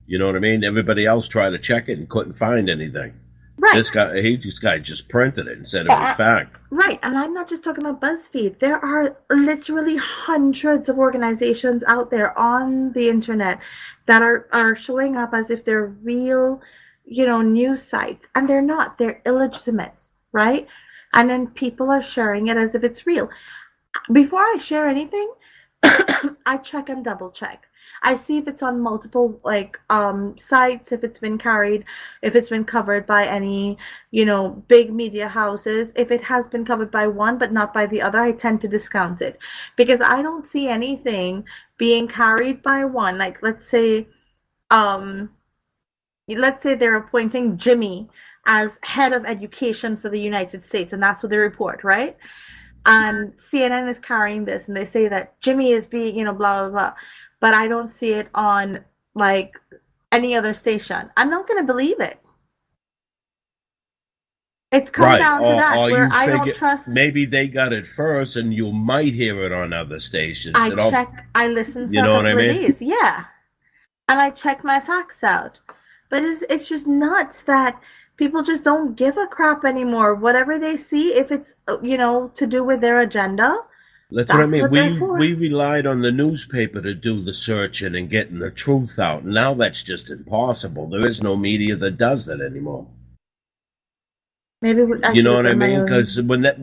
You know what I mean? Everybody else tried to check it and couldn't find anything. Right. This guy just printed it and said it was fact. Right, and I'm not just talking about BuzzFeed. There are literally hundreds of organizations out there on the internet that are showing up as if they're real, news sites, and they're not. They're illegitimate, right? And then people are sharing it as if it's real. Before I share anything, I check and double check. I see if it's on multiple sites, if it's been covered by any, big media houses. If it has been covered by one but not by the other, I tend to discount it because I don't see anything being carried by one. Like let's say they're appointing Jimmy as head of education for the United States, and that's what they report, right? And CNN is carrying this, and they say that Jimmy is being, blah, blah, blah. But I don't see it on, any other station. I'm not going to believe it. It's come down to that, where I don't trust... Maybe they got it first, and you might hear it on other stations. I listen for a couple of days, yeah. And I check my facts out. But it's just nuts that... people just don't give a crap anymore. Whatever they see, if it's, to do with their agenda, that's what I mean. We relied on the newspaper to do the searching and getting the truth out. Now that's just impossible. There is no media that does that anymore. Maybe you know what I mean? Because when that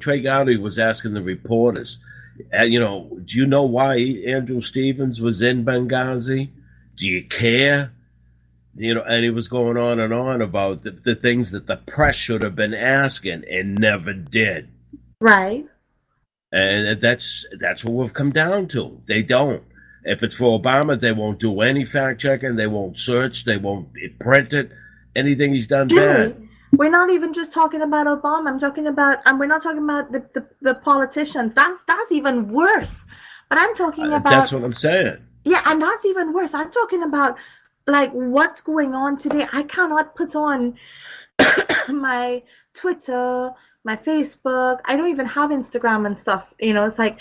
Trey Gowdy was asking the reporters, do you know why Andrew Stevens was in Benghazi? Do you care? And he was going on and on about the things that the press should have been asking and never did. Right. And that's what we've come down to. They don't. If it's for Obama, they won't do any fact checking. They won't search. They won't print it. Anything he's done bad. We're not even just talking about Obama. I'm talking about, and we're not talking about the politicians. That's even worse. But I'm talking about. That's what I'm saying. Yeah, and that's even worse. I'm talking about. What's going on today? I cannot put on my Twitter, my Facebook. I don't even have Instagram and stuff. It's like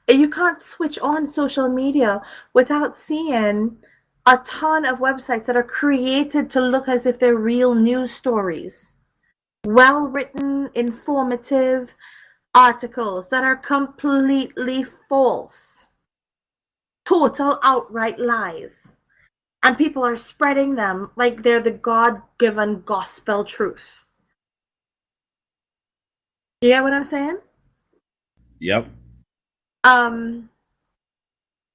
you can't switch on social media without seeing a ton of websites that are created to look as if they're real news stories. Well-written, informative articles that are completely false. Total outright lies. And people are spreading them like they're the God-given gospel truth. You get what I'm saying? Yep.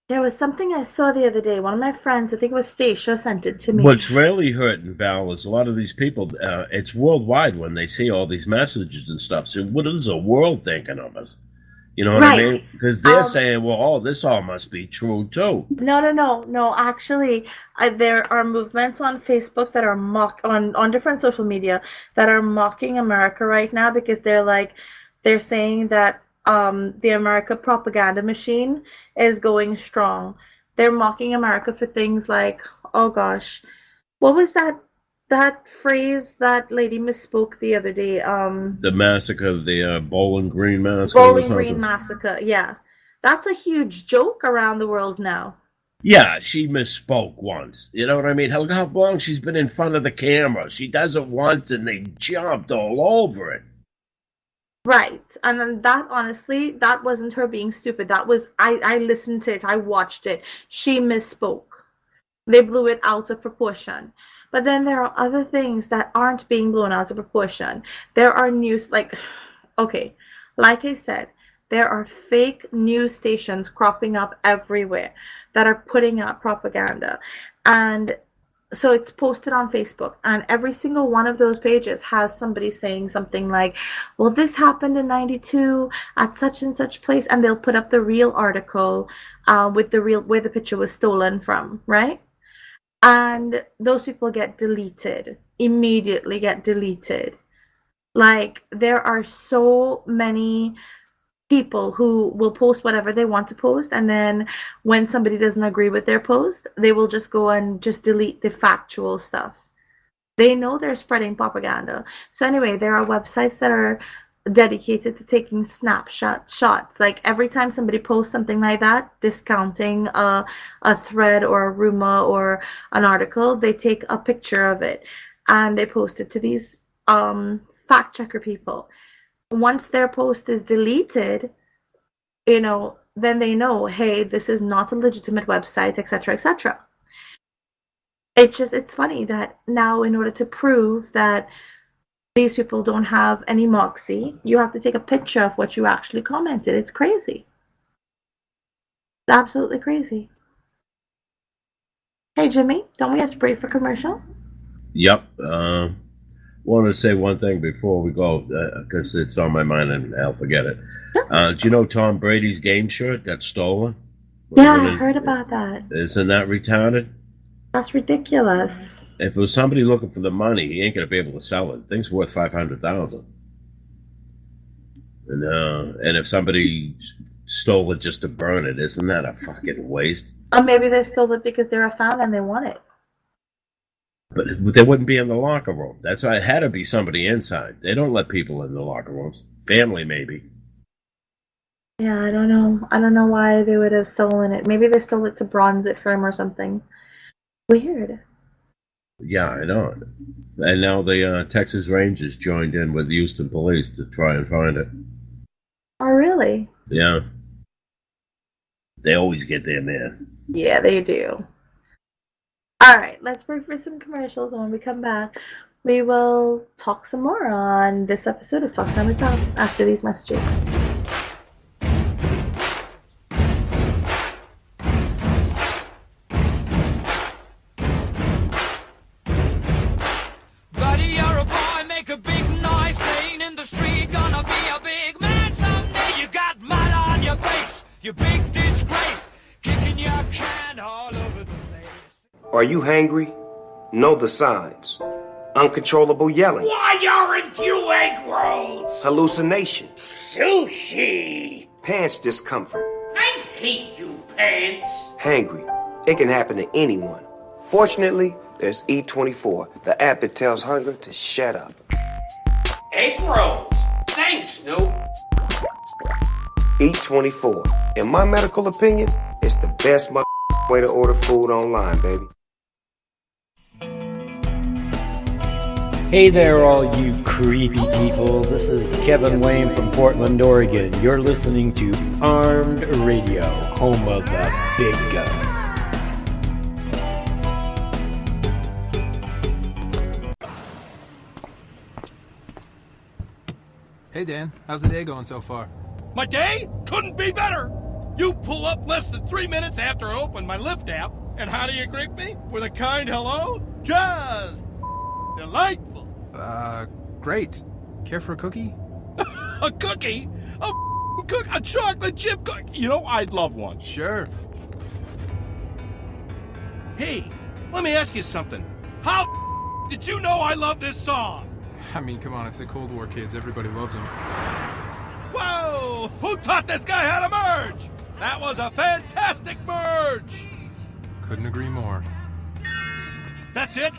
There was something I saw the other day. One of my friends, I think it was Stacia, sent it to me. What's really hurting, Val, is a lot of these people, it's worldwide when they see all these messages and stuff. So what is the world thinking of us? You know what I mean? Because they're saying, well, this all must be true, too. No. Actually, there are movements on Facebook that are on different social media that are mocking America right now because they're saying that the America propaganda machine is going strong. They're mocking America for things like, oh gosh, what was that phrase that lady misspoke the other day? The massacre, the Bowling Green massacre. Bowling Green massacre, yeah. That's a huge joke around the world now. Yeah, she misspoke once. You know what I mean? Look how long she's been in front of the camera. She does it once and they jumped all over it. Right. And then that, honestly, that wasn't her being stupid. That was, I listened to it. I watched it. She misspoke. They blew it out of proportion. But then there are other things that aren't being blown out of proportion. There are news, like I said, there are fake news stations cropping up everywhere that are putting out propaganda. And so it's posted on Facebook, and every single one of those pages has somebody saying something like, well, this happened in 92 at such and such place, and they'll put up the real article with where the picture was stolen from, right? And those people get deleted, immediately get deleted. Like, there are so many people who will post whatever they want to post, and then when somebody doesn't agree with their post, they will just go and just delete the factual stuff. They know they're spreading propaganda. So anyway, there are websites that are dedicated to taking shots. Like every time somebody posts something like that, discounting a thread or a rumor or an article, they take a picture of it and they post it to these fact checker people. Once their post is deleted, then they know, hey, this is not a legitimate website, etc., etc. It's funny that now, in order to prove that these people don't have any moxie, you have to take a picture of what you actually commented. It's crazy. It's absolutely crazy. Hey, Jimmy, don't we have to break for commercial? Yep. Wanted to say one thing before we go, because it's on my mind and I'll forget it. Do you know Tom Brady's game shirt got stolen? Yeah, I heard about that. Isn't that retarded? That's ridiculous. If it was somebody looking for the money, he ain't gonna be able to sell it. The thing's worth $500,000. And if somebody stole it just to burn it, isn't that a fucking waste? Or maybe they stole it because they're a fan and they want it. But they wouldn't be in the locker room. That's why it had to be somebody inside. They don't let people in the locker rooms. Family, maybe. Yeah, I don't know. I don't know why they would have stolen it. Maybe they stole it to bronze it for him or something. Weird. Yeah, I know. And now the Texas Rangers joined in with Houston Police to try and find it. Oh, really? Yeah. They always get their man. Yeah, they do. All right, let's break for some commercials, and when we come back, we will talk some more on this episode of Talk Time with Val after these messages. Buddy, you're a boy, make a big noise, playing in the street, gonna be a big man someday. You got mud on your face, you big disgrace, kicking your can all over the place. Are you hangry? Know the signs. Uncontrollable yelling. Why aren't you egg rolls? Hallucination. Sushi. Pants discomfort. I hate you, pants. Hangry. It can happen to anyone. Fortunately, there's E24, the app that tells hunger to shut up. Egg rolls. Thanks, Snoop. E24. In my medical opinion, it's the best way to order food online, baby. Hey there, all you creepy people. This is Kevin Wayne from Portland, Oregon. You're listening to Armed Radio, home of the big guns. Hey Dan, how's the day going so far? My day couldn't be better. You pull up less than 3 minutes after I open my Lyft app, and how do you greet me? With a kind hello? Just delightful. Great. Care for a cookie? A cookie? A chocolate chip cookie? You know, I'd love one. Sure. Hey, let me ask you something. How did you know I love this song? I mean, come on, it's the Cold War, kids. Everybody loves them. Whoa! Who taught this guy how to merge? That was a fantastic merge! Couldn't agree more. That's it?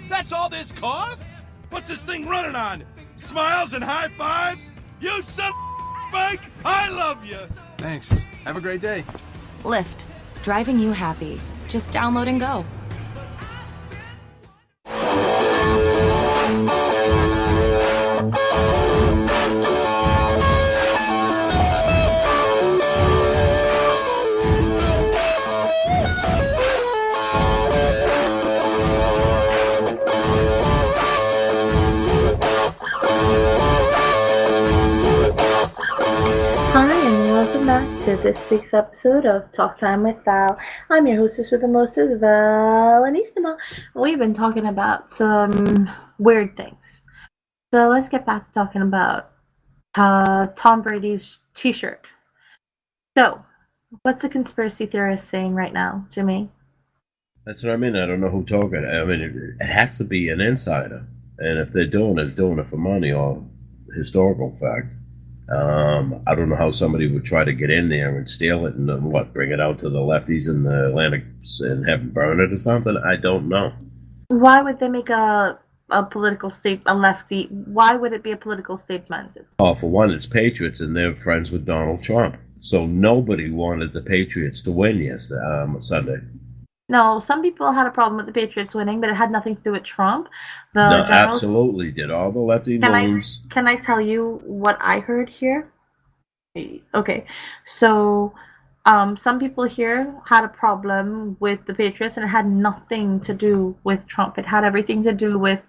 That's all this costs? What's this thing running on? Smiles and high fives? You son of a Mike, I love you! Thanks. Have a great day. Lyft. Driving you happy. Just download and go. To this week's episode of Talk Time with Val. I'm your hostess with the mostest, Valenissima. We've been talking about some weird things. So let's get back to talking about Tom Brady's t-shirt. So, what's the conspiracy theorist saying right now, Jimmy? That's what I mean. I don't know who talking. I mean, it has to be an insider. And if they're doing it for money or historical fact. I don't know how somebody would try to get in there and steal it and bring it out to the lefties in the Atlantic and have them burn it or something. I don't know. Why would they make a political a lefty? Why would it be a political statement? Oh, for one, it's Patriots, and they're friends with Donald Trump. So nobody wanted the Patriots to win Sunday. No, some people had a problem with the Patriots winning, but it had nothing to do with Trump. No, absolutely did. All the lefty loons. Can I tell you what I heard here? Okay, so some people here had a problem with the Patriots, and it had nothing to do with Trump. It had everything to do with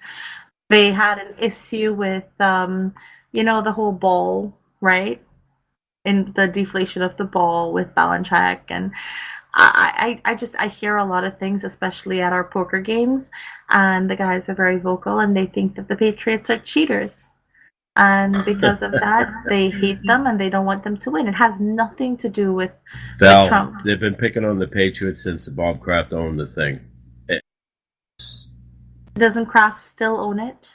they had an issue with the whole ball, right? In the deflation of the ball with Valentine, and I hear a lot of things, especially at our poker games, and the guys are very vocal, and they think that the Patriots are cheaters. And because of that, they hate them and they don't want them to win. It has nothing to do with Trump. They've been picking on the Patriots since Bob Kraft owned the thing. Doesn't Kraft still own it?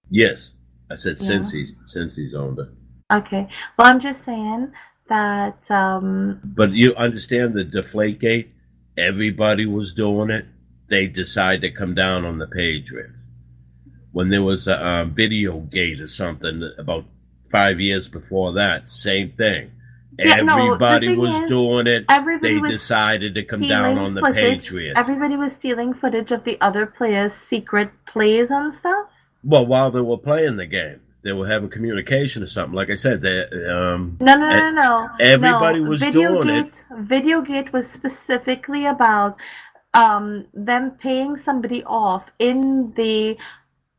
Yes, I said since he's owned it. Okay, well, I'm just saying that. But you understand the Deflategate? Everybody was doing it. They decided to come down on the Patriots. When there was a video gate or something about 5 years before that, same thing. Yeah, everybody was doing it. They decided to come down on the Patriots. Everybody was stealing footage of the other players' secret plays and stuff. Well, while they were playing the game, they were having communication or something. Like I said, No. Everybody was doing it. Videogate was specifically about them paying somebody off in the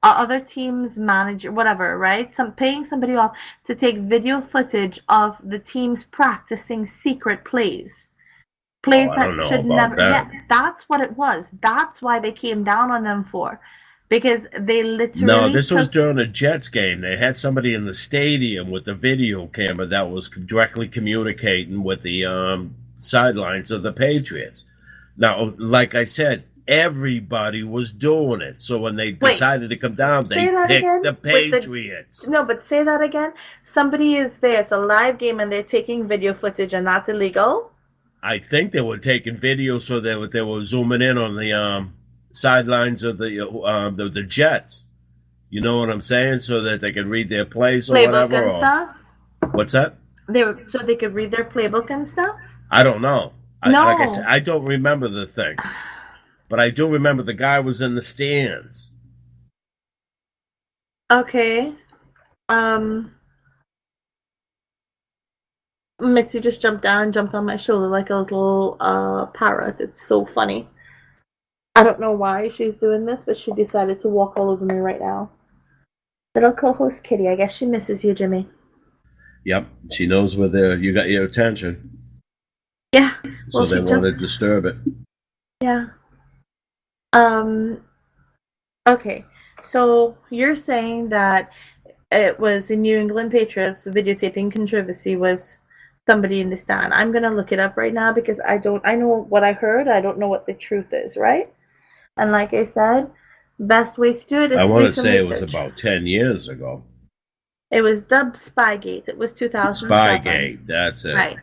other team's manager, whatever, right? Paying somebody off to take video footage of the teams practicing secret plays. Plays that should never. Yeah, that's what it was. That's why they came down on them for. Because they literally. No, this was during a Jets game. They had somebody in the stadium with a video camera that was directly communicating with the sidelines of the Patriots. Now, like I said, everybody was doing it. So when they decided to come down, they picked the Patriots. No, but say that again. Somebody is there. It's a live game, and they're taking video footage, and that's illegal? I think they were taking video so they were zooming in on the sidelines of the Jets. You know what I'm saying? So that they could read their plays or playbook whatever. And stuff? What's that? So they could read their playbook and stuff? I don't know. No. Like I said, I don't remember the thing. But I do remember the guy was in the stands. Okay. Mitzi just jumped down and jumped on my shoulder like a little parrot. It's so funny. I don't know why she's doing this, but she decided to walk all over me right now. Little co-host Kitty, I guess she misses you, Jimmy. Yep, she knows where you got your attention. Yeah. Well, so they want to disturb it. Yeah. Okay, so you're saying that it was the New England Patriots videotaping controversy was somebody in the stand. I'm gonna look it up right now because I know what I heard. I don't know what the truth is, right? And like I said, best way to do it is I want to say research. It was about 10 years ago. It was dubbed Spygate. It was 2007. Spygate, that's it. Right.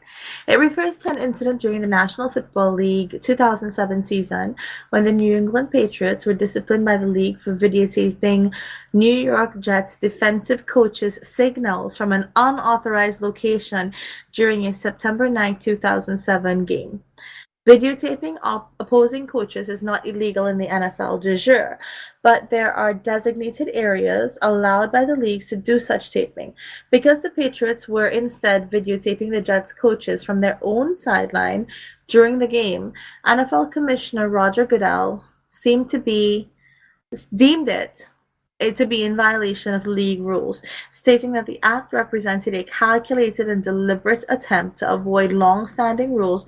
It refers to an incident during the National Football League 2007 season when the New England Patriots were disciplined by the league for videotaping New York Jets defensive coaches' signals from an unauthorized location during a September 9, 2007 game. Videotaping opposing coaches is not illegal in the NFL de jure, but there are designated areas allowed by the leagues to do such taping. Because the Patriots were instead videotaping the Jets coaches from their own sideline during the game, NFL Commissioner Roger Goodell deemed it to be in violation of league rules, stating that the act represented a calculated and deliberate attempt to avoid long-standing rules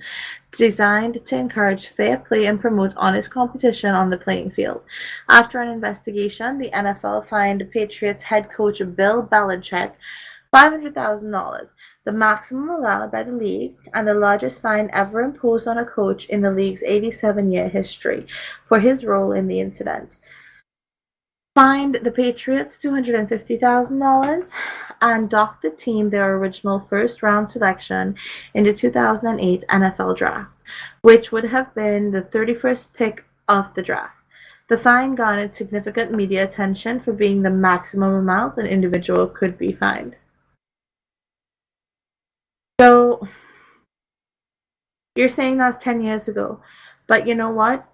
designed to encourage fair play and promote honest competition on the playing field. After an investigation, the NFL fined Patriots head coach Bill Belichick $500,000, the maximum allowed by the league and the largest fine ever imposed on a coach in the league's 87-year history, for his role in the incident. Fined the Patriots $250,000 and docked the team their original first-round selection in the 2008 NFL Draft, which would have been the 31st pick of the draft. The fine garnered significant media attention for being the maximum amount an individual could be fined. So, you're saying that's 10 years ago, but you know what?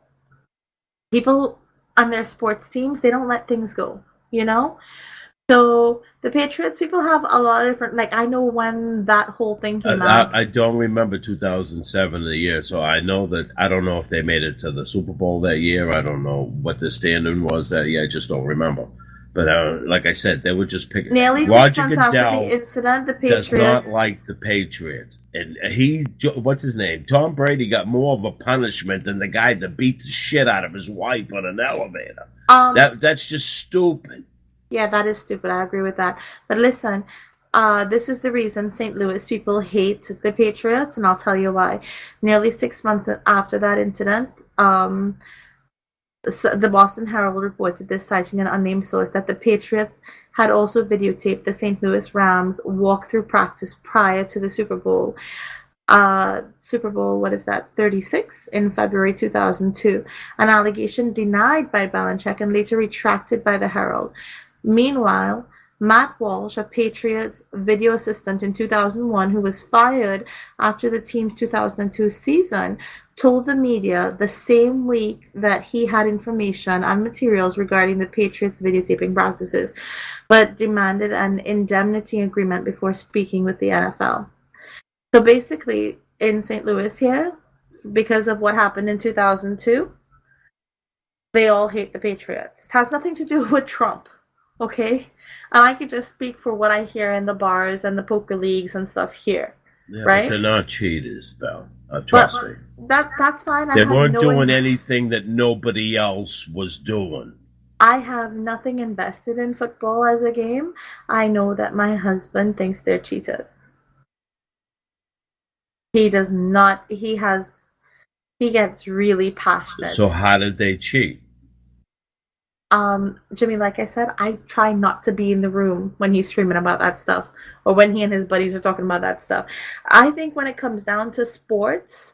People on their sports teams, they don't let things go, you know? So the Patriots people have a lot of different, like, I know when that whole thing came out. I don't remember 2007 the year, so I know that I don't know if they made it to the Super Bowl that year. I don't know what the standing was that year. I just don't remember. But like I said, they were just picking. Nearly 6 months after the incident, the Patriots does not like the Patriots, and what's his name? Tom Brady got more of a punishment than the guy that beat the shit out of his wife on an elevator. That's just stupid. Yeah, that is stupid. I agree with that. But listen, this is the reason St. Louis people hate the Patriots, and I'll tell you why. Nearly 6 months after that incident, the Boston Herald reported this, citing an unnamed source, that the Patriots had also videotaped the St. Louis Rams walk-through practice prior to the Super Bowl. Super Bowl, 36 in February 2002. An allegation denied by Belichick and later retracted by the Herald. Meanwhile, Matt Walsh, a Patriots video assistant in 2001 who was fired after the team's 2002 season, told the media the same week that he had information and materials regarding the Patriots videotaping practices, but demanded an indemnity agreement before speaking with the NFL. So basically, in St. Louis here, because of what happened in 2002, they all hate the Patriots. It has nothing to do with Trump, okay? And I could just speak for what I hear in the bars and the poker leagues and stuff here, right? But they're not cheaters, though. Trust me. That's fine. They weren't doing anything that nobody else was doing. I have nothing invested in football as a game. I know that my husband thinks they're cheaters. He does not. He gets really passionate. So how did they cheat? Jimmy, like I said, I try not to be in the room when he's screaming about that stuff or when he and his buddies are talking about that stuff. I think when it comes down to sports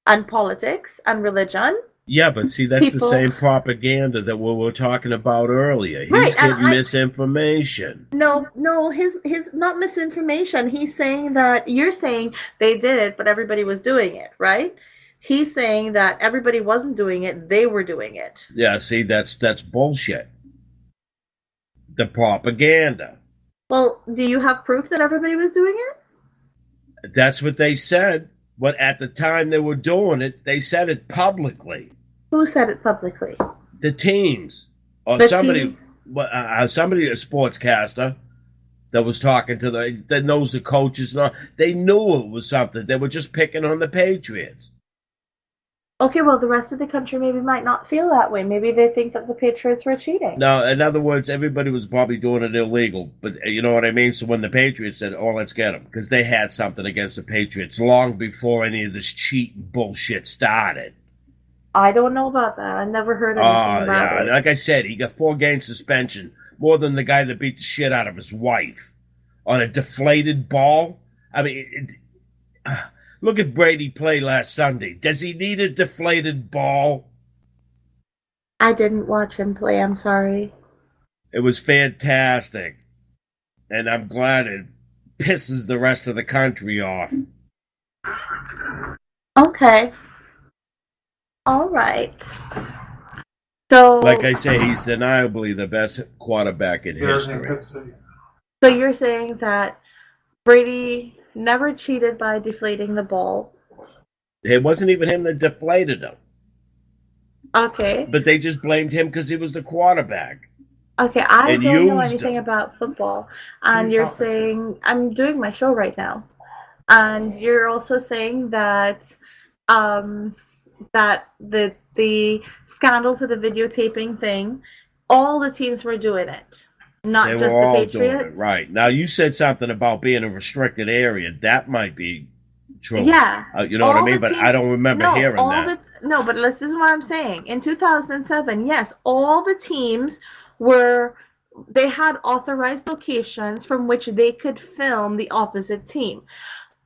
and politics and religion. Yeah, but see, that's the same propaganda that we were talking about earlier. He's getting misinformation. No, his not misinformation. He's saying that you're saying they did it, but everybody was doing it, right? He's saying that everybody wasn't doing it, they were doing it. Yeah, see, that's bullshit. The propaganda. Well, do you have proof that everybody was doing it? That's what they said. But at the time they were doing it, they said it publicly. Who said it publicly? The teams. Or somebody, a sportscaster that was talking to that knows the coaches. They knew it was something. They were just picking on the Patriots. Okay, well, the rest of the country maybe might not feel that way. Maybe they think that the Patriots were cheating. No, in other words, everybody was probably doing it illegal. But you know what I mean? So when the Patriots said, oh, let's get them, because they had something against the Patriots long before any of this cheating bullshit started. I don't know about that. I never heard anything about it. Like I said, he got 4-game suspension, more than the guy that beat the shit out of his wife on a deflated ball. I mean, look at Brady play last Sunday. Does he need a deflated ball? I didn't watch him play. I'm sorry. It was fantastic. And I'm glad it pisses the rest of the country off. Okay. All right. So, like I say, he's deniably the best quarterback in history. So you're saying that Brady never cheated by deflating the ball? It wasn't even him that deflated him. Okay. But they just blamed him because he was the quarterback. Okay, I don't know anything about football. And you're saying, I'm doing my show right now. And you're also saying that that the scandal for the videotaping thing, all the teams were doing it. Not they just were the all Patriots. Doing it, right. Now, you said something about being a restricted area. That might be true. Yeah. You know what I mean? But I don't remember hearing that. But this is what I'm saying. In 2007, yes, all the teams were they had authorized locations from which they could film the opposite team.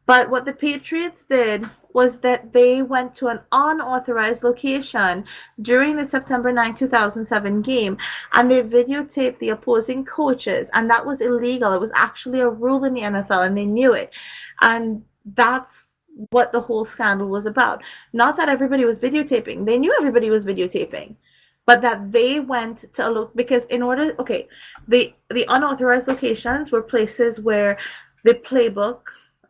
But what the Patriots did was that they went to an unauthorized location during the September 9, 2007 game, and they videotaped the opposing coaches, and that was illegal. It was actually a rule in the NFL, and they knew it. And that's what the whole scandal was about. Not that everybody was videotaping. They knew everybody was videotaping. But that they went to a look, because in order, okay, the unauthorized locations were places where the playbook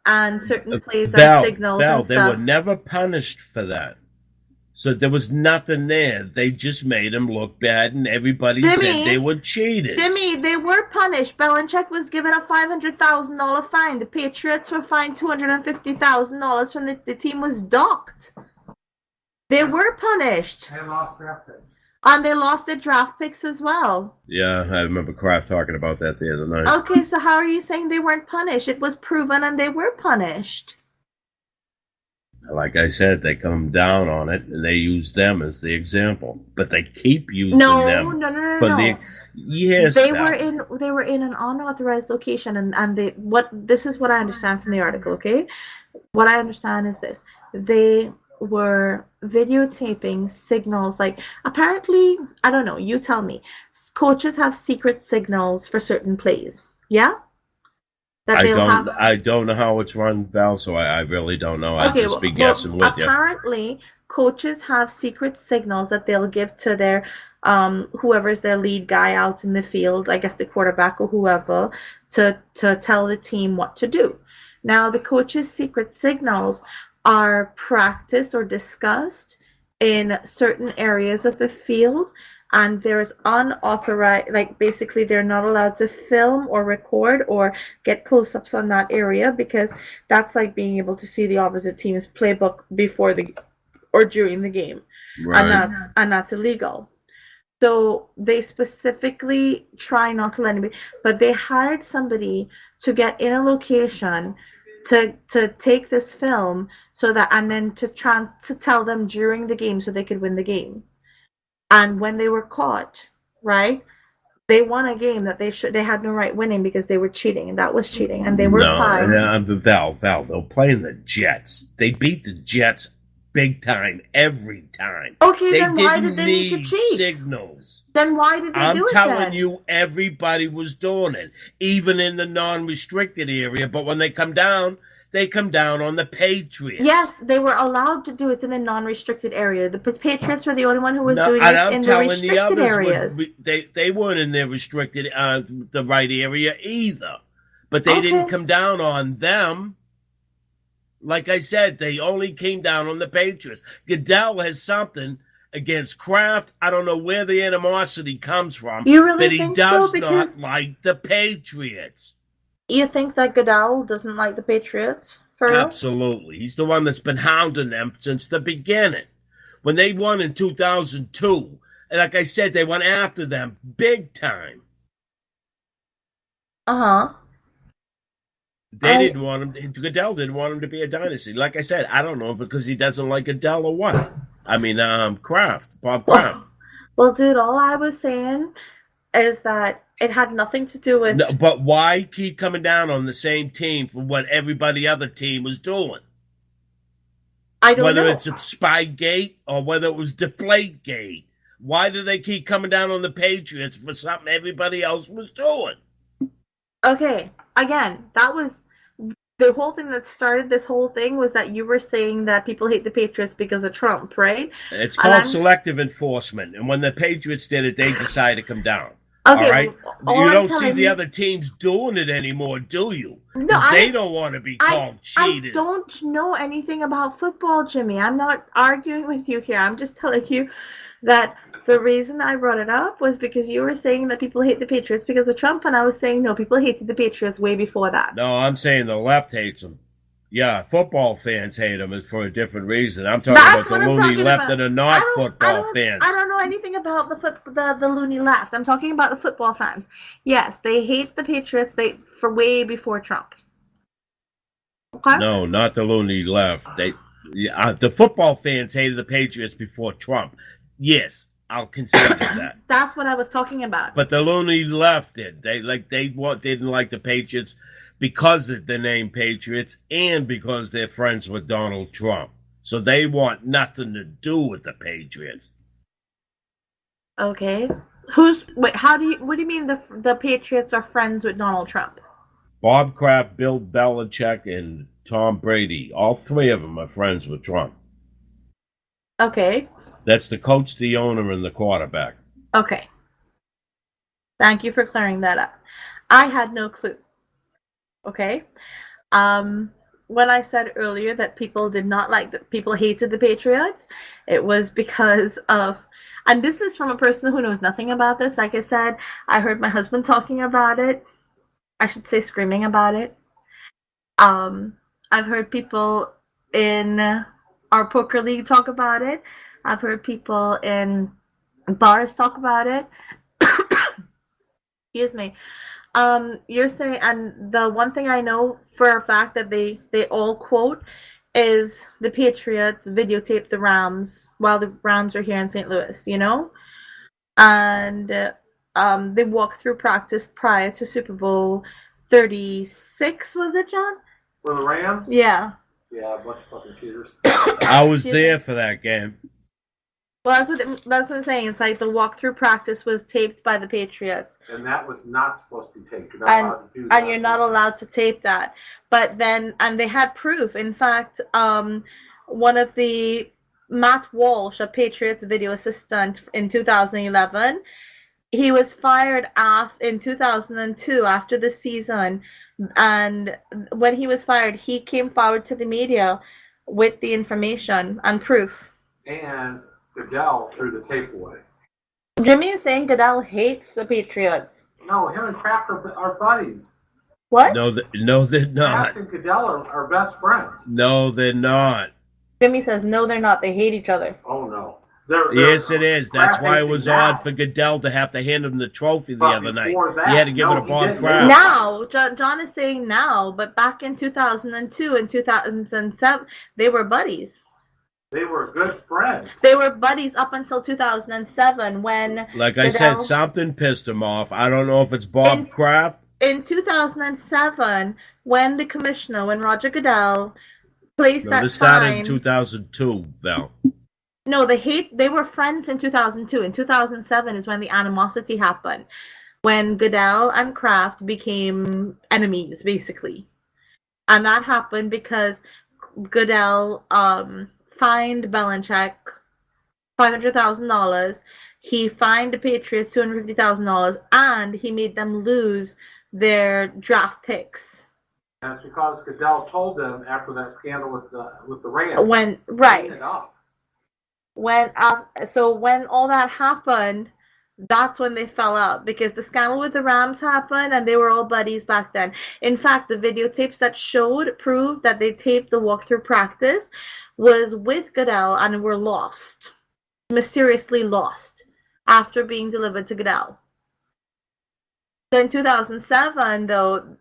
and certain plays and signals and they stuff. were never punished for that. So there was nothing there. They just made them look bad, and everybody said they were cheated. Jimmy, they were punished. Belichick was given a $500,000 fine. The Patriots were fined $250,000 when the team was docked. They were punished. They lost draft picks. And they lost their draft picks as well. Yeah, I remember Kraft talking about that the other night. Okay, so how are you saying they weren't punished? It was proven and they were punished. Like I said, they come down on it and they use them as the example, but they keep using them. No. Yes, they were in an unauthorized location, and this is what I understand from the article. Okay, what I understand is this: they were videotaping signals. Like, apparently, I don't know. You tell me. Coaches have secret signals for certain plays. Yeah. I don't know how it's run, Val, so I really don't know. I'd just be guessing with you. Apparently, coaches have secret signals that they'll give to their whoever's their lead guy out in the field, I guess the quarterback or whoever, to tell the team what to do. Now, the coaches' secret signals are practiced or discussed in certain areas of the field, and there's unauthorized, like, basically they're not allowed to film or record or get close-ups on that area, because that's like being able to see the opposite team's playbook before or during the game. Right. And that's illegal. So they specifically try not to let anybody, but they hired somebody to get in a location to take this film, so that, and then to tell them during the game so they could win the game. And when they were caught, right, they won a game that they had no right winning because they were cheating, and that was cheating, and they were fined. Val, they'll play the Jets. They beat the Jets big time every time. Okay, then why did they need to cheat? Signals. Then why did they do it? I'm telling you, everybody was doing it, even in the non-restricted area. But when they come down on the Patriots. Yes, they were allowed to do it in the non-restricted area. The Patriots were the only one who was doing it in the restricted areas. They weren't in the restricted, the right area either. But they didn't come down on them. Like I said, they only came down on the Patriots. Goodell has something against Kraft. I don't know where the animosity comes from. You really but he think does so? Because not like the Patriots. You think that Goodell doesn't like the Patriots? For real? Absolutely. He's the one that's been hounding them since the beginning. When they won in 2002, and like I said, they went after them big time. Uh-huh. Goodell didn't want him to be a dynasty. Like I said, I don't know because he doesn't like Goodell or what. I mean, Bob Kraft. Well, dude, all I was saying is that it had nothing to do with... No, but why keep coming down on the same team for what everybody other team was doing? I don't know. Whether it's a Spygate or whether it was Deflategate. Why do they keep coming down on the Patriots for something everybody else was doing? Okay, again, that was... The whole thing that started this whole thing was that you were saying that people hate the Patriots because of Trump, right? It's called selective enforcement. And when the Patriots did it, they decided to come down. Okay, all right? All you don't see the other teams doing it anymore, do you? No, they don't want to be called cheaters. I don't know anything about football, Jimmy. I'm not arguing with you here. I'm just telling you that the reason I brought it up was because you were saying that people hate the Patriots because of Trump, and I was saying, no, people hated the Patriots way before that. No, I'm saying the left hates them. Yeah, football fans hate them for a different reason. I'm talking about the loony left and the not football fans. I don't know anything about the loony left. I'm talking about the football fans. Yes, they hate the Patriots for way before Trump. Okay? No, not the loony left. The football fans hated the Patriots before Trump. Yes, I'll concede to that. That's what I was talking about. But the loony left it. They didn't like the Patriots because of the name Patriots and because they're friends with Donald Trump. So they want nothing to do with the Patriots. Okay. What do you mean the Patriots are friends with Donald Trump? Bob Kraft, Bill Belichick, and Tom Brady, all three of them are friends with Trump. Okay. That's the coach, the owner, and the quarterback. Okay. Thank you for clearing that up. I had no clue. Okay. When I said earlier that people hated the Patriots, it was because of, and this is from a person who knows nothing about this. Like I said, I heard my husband talking about it. I should say screaming about it. I've heard people in our poker league talk about it. I've heard people in bars talk about it. Excuse me. You're saying, and the one thing I know for a fact that they all quote is the Patriots videotaped the Rams while the Rams are here in St. Louis, you know? And they walked through practice prior to Super Bowl 36, was it, John? For the Rams? Yeah. Yeah, a bunch of fucking cheaters. I was there for that game. Well, that's what I'm saying. It's like the walkthrough practice was taped by the Patriots. And that was not supposed to be taped. You're not allowed to do that. And you're not allowed to tape that. But then, and they had proof. In fact, one of the Matt Walsh, a Patriots video assistant in 2011, he was fired in 2002 after the season. And when he was fired, he came forward to the media with the information and proof. And Goodell threw the tape away. Jimmy is saying Goodell hates the Patriots. No, him and Kraft are buddies. What? No, they're not. Kraft and Goodell are best friends. No, they're not. Jimmy says no, they're not. They hate each other. Oh no. Yes, it is. That's Kraft why it hates was him now. odd for Goodell to have to hand him the trophy the But other night. before that, He had to give no, it to he Bob didn't. Kraft. Now, John is saying now, but back in 2002 and 2007, they were buddies. They were good friends. They were buddies up until 2007 when... Like I said, something pissed him off. I don't know if it's Bob Kraft. In 2007, when Roger Goodell placed that This started fine... in 2002, Val. No, they were friends in 2002. In 2007 is when the animosity happened. When Goodell and Kraft became enemies, basically. And that happened because Goodell fined Belichick $500,000. He fined the Patriots $250,000, and he made them lose their draft picks. And it's because Goodell told them after that scandal with the Rams. Right. Clean it up. So when all that happened, that's when they fell out, because the scandal with the Rams happened and they were all buddies back then. In fact, the videotapes that proved that they taped the walkthrough practice was with Goodell and were lost. Mysteriously lost after being delivered to Goodell. So in 2007, though,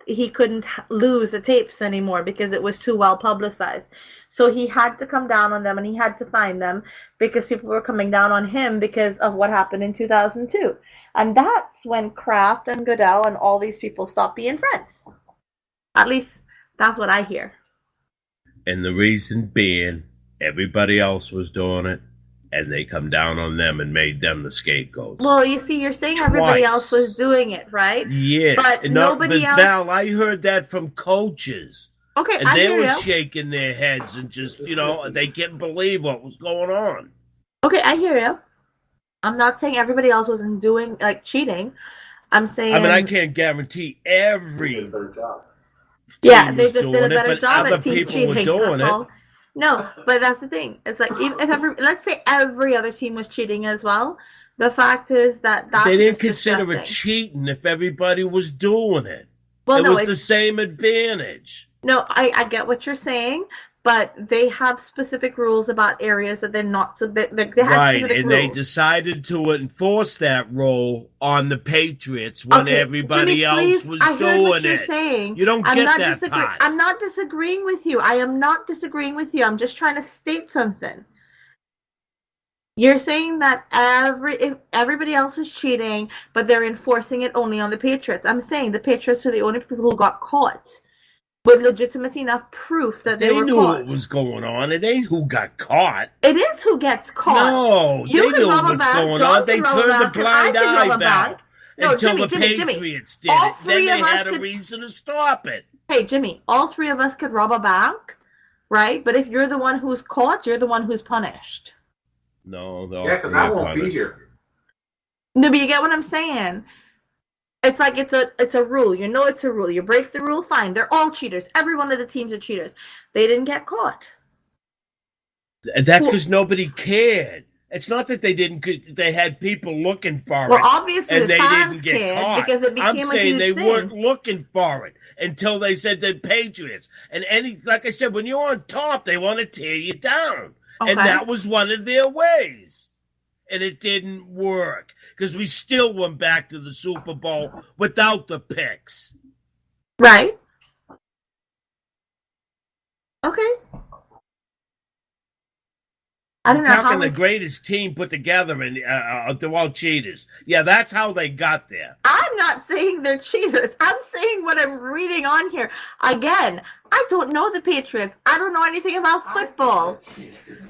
he couldn't lose the tapes anymore because it was too well publicized. So he had to come down on them and he had to find them because people were coming down on him because of what happened in 2002. And that's when Kraft and Goodell and all these people stopped being friends. At least that's what I hear. And the reason being, everybody else was doing it, and they come down on them and made them the scapegoats. Well, you see, you're saying everybody else was doing it, right? Yes. But nobody else... Val, I heard that from coaches. Okay, and I they hear were you. shaking their heads and just, they couldn't believe what was going on. Okay, I hear you. I'm not saying everybody else wasn't doing, cheating. I'm saying... I mean, I can't guarantee every... Yeah, they just did a better but job other at team people cheating. were doing That's it. all. No, but that's the thing. It's like, let's say every other team was cheating as well. The fact is that's they didn't just consider disgusting. it cheating if everybody was doing it. Well, it no, was the same advantage. No, I get what you're saying, but they have specific rules about areas that they're not. So they have Right, specific and rules. they decided to enforce that rule on the Patriots when everybody Jimmy, else please, was I heard doing what you're it. saying. You don't I'm get not that part. I'm not disagreeing with you. I am not disagreeing with you. I'm just trying to state something. You're saying that if everybody else is cheating, but they're enforcing it only on the Patriots. I'm saying the Patriots are the only people who got caught with legitimacy enough proof that they They were knew caught. what was going on. It ain't who got caught. It is who gets caught. No, You they can knew rob a what's bank. going John on. They can rob a turned the bank, and blind I can rob eye a now bank. No, until Jimmy, the Jimmy, Jimmy. Patriots did All it. Then three they of us had a could. reason to stop it. Hey, Jimmy, all three of us could rob a bank, right? But if you're the one who's caught, you're the one who's punished. No, Yeah, because I won't be here. No, but you get what I'm saying. It's like it's a rule. You know it's a rule. You break the rule, fine. They're all cheaters. Every one of the teams are cheaters. They didn't get caught. That's because nobody cared. It's not that they didn't. They had people looking for it. Well, obviously and the they fans didn't get cared caught. because it I'm became a saying huge they thing. weren't looking for it until they said the Patriots. And like I said, when you're on top, they want to tear you down, Okay. and that was one of their ways. And it didn't work because we still went back to the Super Bowl without the picks. Right. Okay. I don't know talking how the greatest team put together, and they're all cheaters. Yeah, that's how they got there. I'm not saying they're cheaters. I'm saying what I'm reading on here. Again, I don't know the Patriots. I don't know anything about football.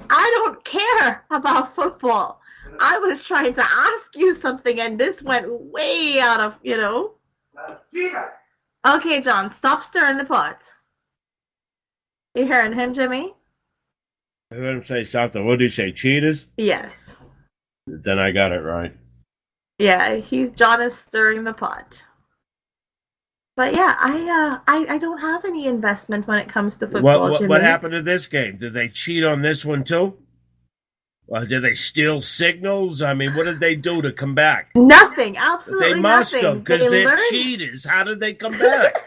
I don't care about football. I was trying to ask you something, and this went way out of, Okay, John, stop stirring the pot. You hearing him, Jimmy? I heard him say something. What did he say? Cheaters? Yes. Then I got it right. Yeah, John is stirring the pot. But yeah, I don't have any investment when it comes to football. What happened to this game? Did they cheat on this one too? Did they steal signals? I mean, what did they do to come back? Nothing. Absolutely they must nothing. have, because they're cheaters. How did they come back?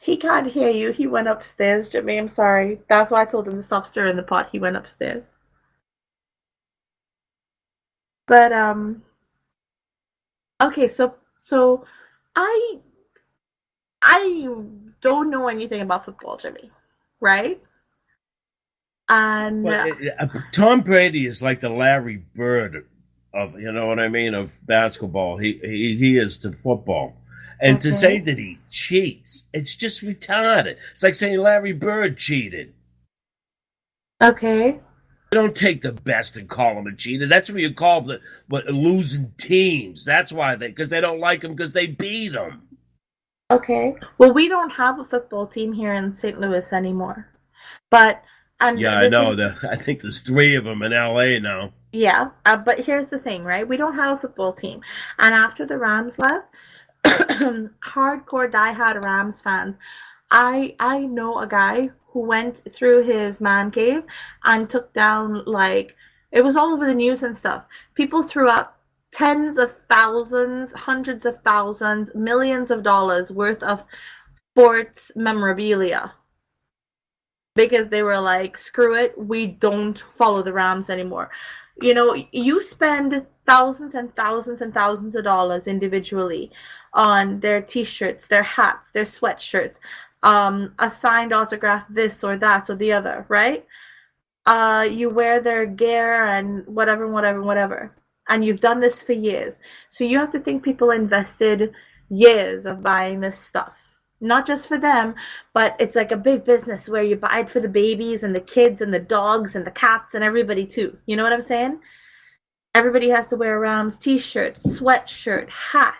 He can't hear you. He went upstairs, Jimmy. I'm sorry. That's why I told him to stop stirring the pot. He went upstairs. But okay, so I don't know anything about football, Jimmy, right? And Tom Brady is like the Larry Bird of, you know what I mean, of basketball. He is to football. And to say that he cheats, it's just retarded. It's like saying Larry Bird cheated. Okay. You don't take the best and call him a cheater. That's what you call the losing teams. That's why because they don't like him because they beat him. Okay. Well, we don't have a football team here in St. Louis anymore. But yeah, I know. I think there's 3 of them in LA now. Yeah, but here's the thing, right? We don't have a football team. And after the Rams left, hardcore diehard Rams fans, I know a guy who went through his man cave and took down, like, it was all over the news and stuff. People threw up tens of thousands, hundreds of thousands, millions of dollars worth of sports memorabilia. Because they were like, screw it, we don't follow the Rams anymore. You know, you spend thousands and thousands and thousands of dollars individually on their t-shirts, their hats, their sweatshirts, a signed autograph, this or that or the other, right? You wear their gear and whatever. And you've done this for years. So you have to think people invested years of buying this stuff. Not just for them, but it's like a big business where you buy it for the babies and the kids and the dogs and the cats and everybody too. You know what I'm saying? Everybody has to wear a Rams t-shirt, sweatshirt, hat,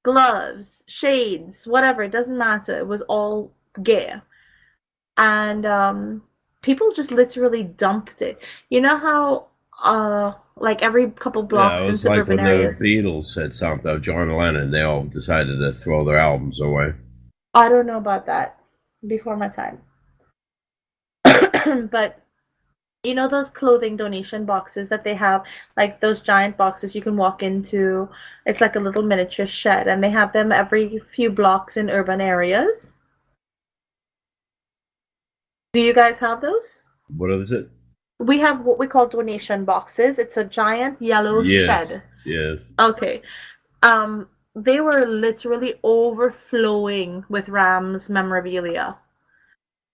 gloves, shades, whatever. It doesn't matter. It was all gear. And people just literally dumped it. You know how like every couple blocks in suburban areas. The Beatles said something of John Lennon. They all decided to throw their albums away. I don't know about that. Before my time. But you know those clothing donation boxes that they have, like those giant boxes you can walk into. It's like a little miniature shed, and they have them every few blocks in urban areas. Do you guys have those? What is it? We have what we call donation boxes. It's a giant yellow shed. Yes. Okay. They were literally overflowing with Rams memorabilia.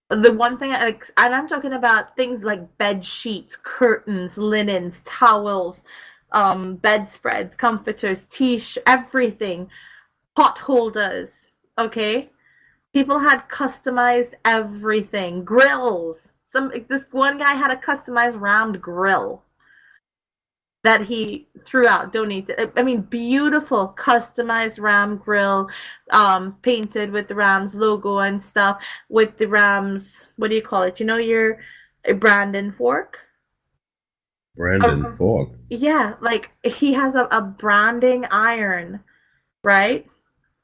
The one thing, and I'm talking about things like bed sheets, curtains, linens, towels, bedspreads, comforters, everything, pot holders, okay? People had customized everything. Grills. This one guy had a customized round grill that he threw out, donated. I mean, beautiful customized Ram grill, painted with the Rams logo and stuff, with the Rams, what do you call it? You know, your Brandon fork? Brandon fork? Yeah, like he has a branding iron, right?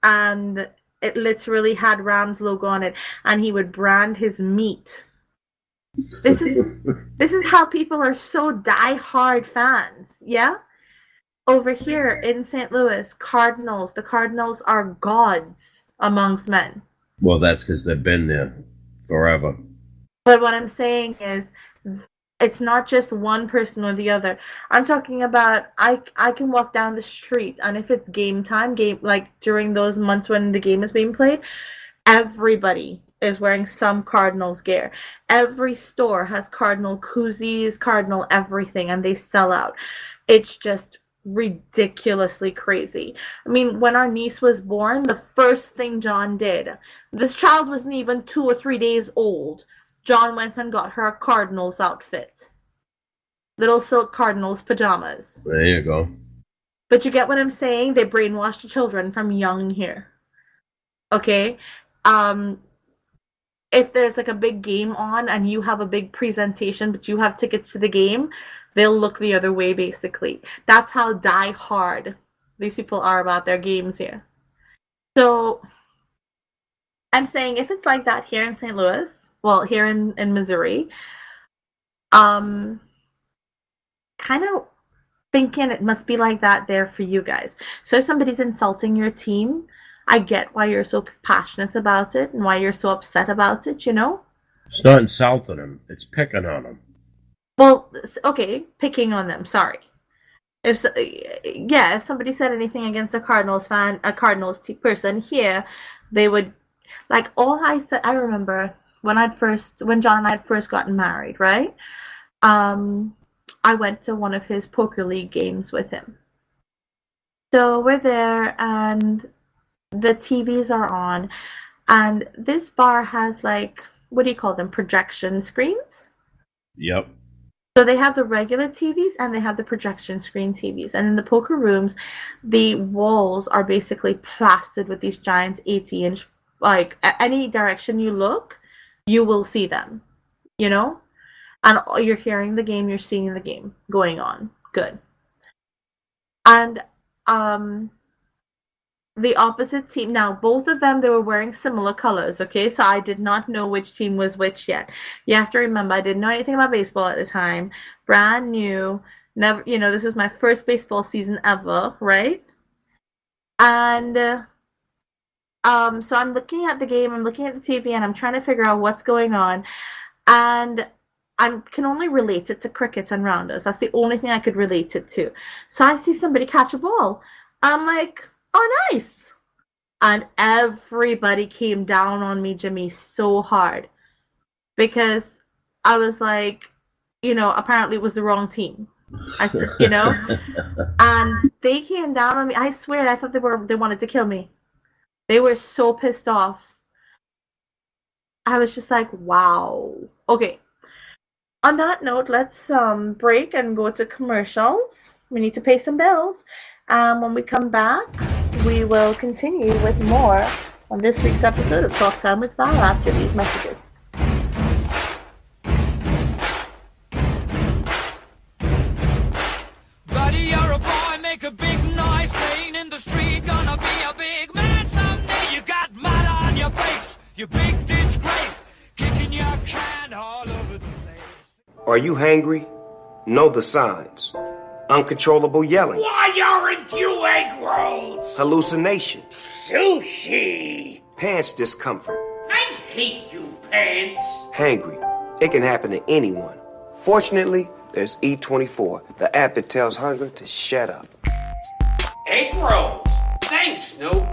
And it literally had Rams logo on it, and he would brand his meat. This is how people are so die-hard fans, yeah? Over here in St. Louis, Cardinals, the Cardinals are gods amongst men. Well, that's because they've been there forever. But what I'm saying is, it's not just one person or the other. I'm talking about, I can walk down the street, and if it's game time, like during those months when the game is being played, everybody is wearing some Cardinals gear. Every store has Cardinal koozies, Cardinal everything, and they sell out. It's just ridiculously crazy. I mean, when our niece was born, the first thing John did, this child wasn't even 2 or 3 days old, John went and got her a Cardinals outfit. Little silk Cardinals pajamas. There you go. But you get what I'm saying? They brainwash the children from young here. Okay? If there's like a big game on and you have a big presentation but you have tickets to the game, they'll look the other way basically. That's how die hard these people are about their games here. So I'm saying if it's like that here in St. Louis, well, here in Missouri, kind of thinking it must be like that there for you guys. So if somebody's insulting your team, I get why you're so passionate about it and why you're so upset about it, you know? It's not insulting them. It's picking on them. Well, okay, picking on them, sorry. If somebody said anything against a Cardinals fan, a Cardinals person here, they would, like, all I said, I remember when John and I had first gotten married, right? I went to one of his poker league games with him. So we're there and the TVs are on, and this bar has, like, what do you call them, projection screens? Yep. So they have the regular TVs and they have the projection screen TVs. And in the poker rooms, the walls are basically plastered with these giant 80-inch, like, any direction you look, you will see them, you know? And you're hearing the game, you're seeing the game going on. Good. And the opposite team, now both of them, they were wearing similar colors, okay? So I did not know which team was which yet. You have to remember, I didn't know anything about baseball at the time. Brand new. Never, you know, this was my first baseball season ever, right? And so I'm looking at the game, I'm looking at the TV, and I'm trying to figure out what's going on. And I can only relate it to crickets and rounders. That's the only thing I could relate it to. So I see somebody catch a ball. I'm like, oh, nice. And everybody came down on me, Jimmy, so hard. Because I was like, you know, apparently it was the wrong team. I said, you know, and they came down on me. I swear, I thought they wanted to kill me. They were so pissed off. I was just like, wow. Okay. On that note, let's break and go to commercials. We need to pay some bills. When we come back, we will continue with more on this week's episode of Talk Time with Val after these messages. Buddy, you're a boy, make a big noise, playing in the street, gonna be a big man someday. You got mud on your face, you big disgrace, kicking your can all over the place. Are you hangry? Know the signs. Uncontrollable yelling. Why aren't you egg rolls? Hallucination. Sushi. Pants discomfort. I hate you, pants. Hangry. It can happen to anyone. Fortunately, there's E24, the app that tells hunger to shut up. Egg rolls. Thanks, Snoop.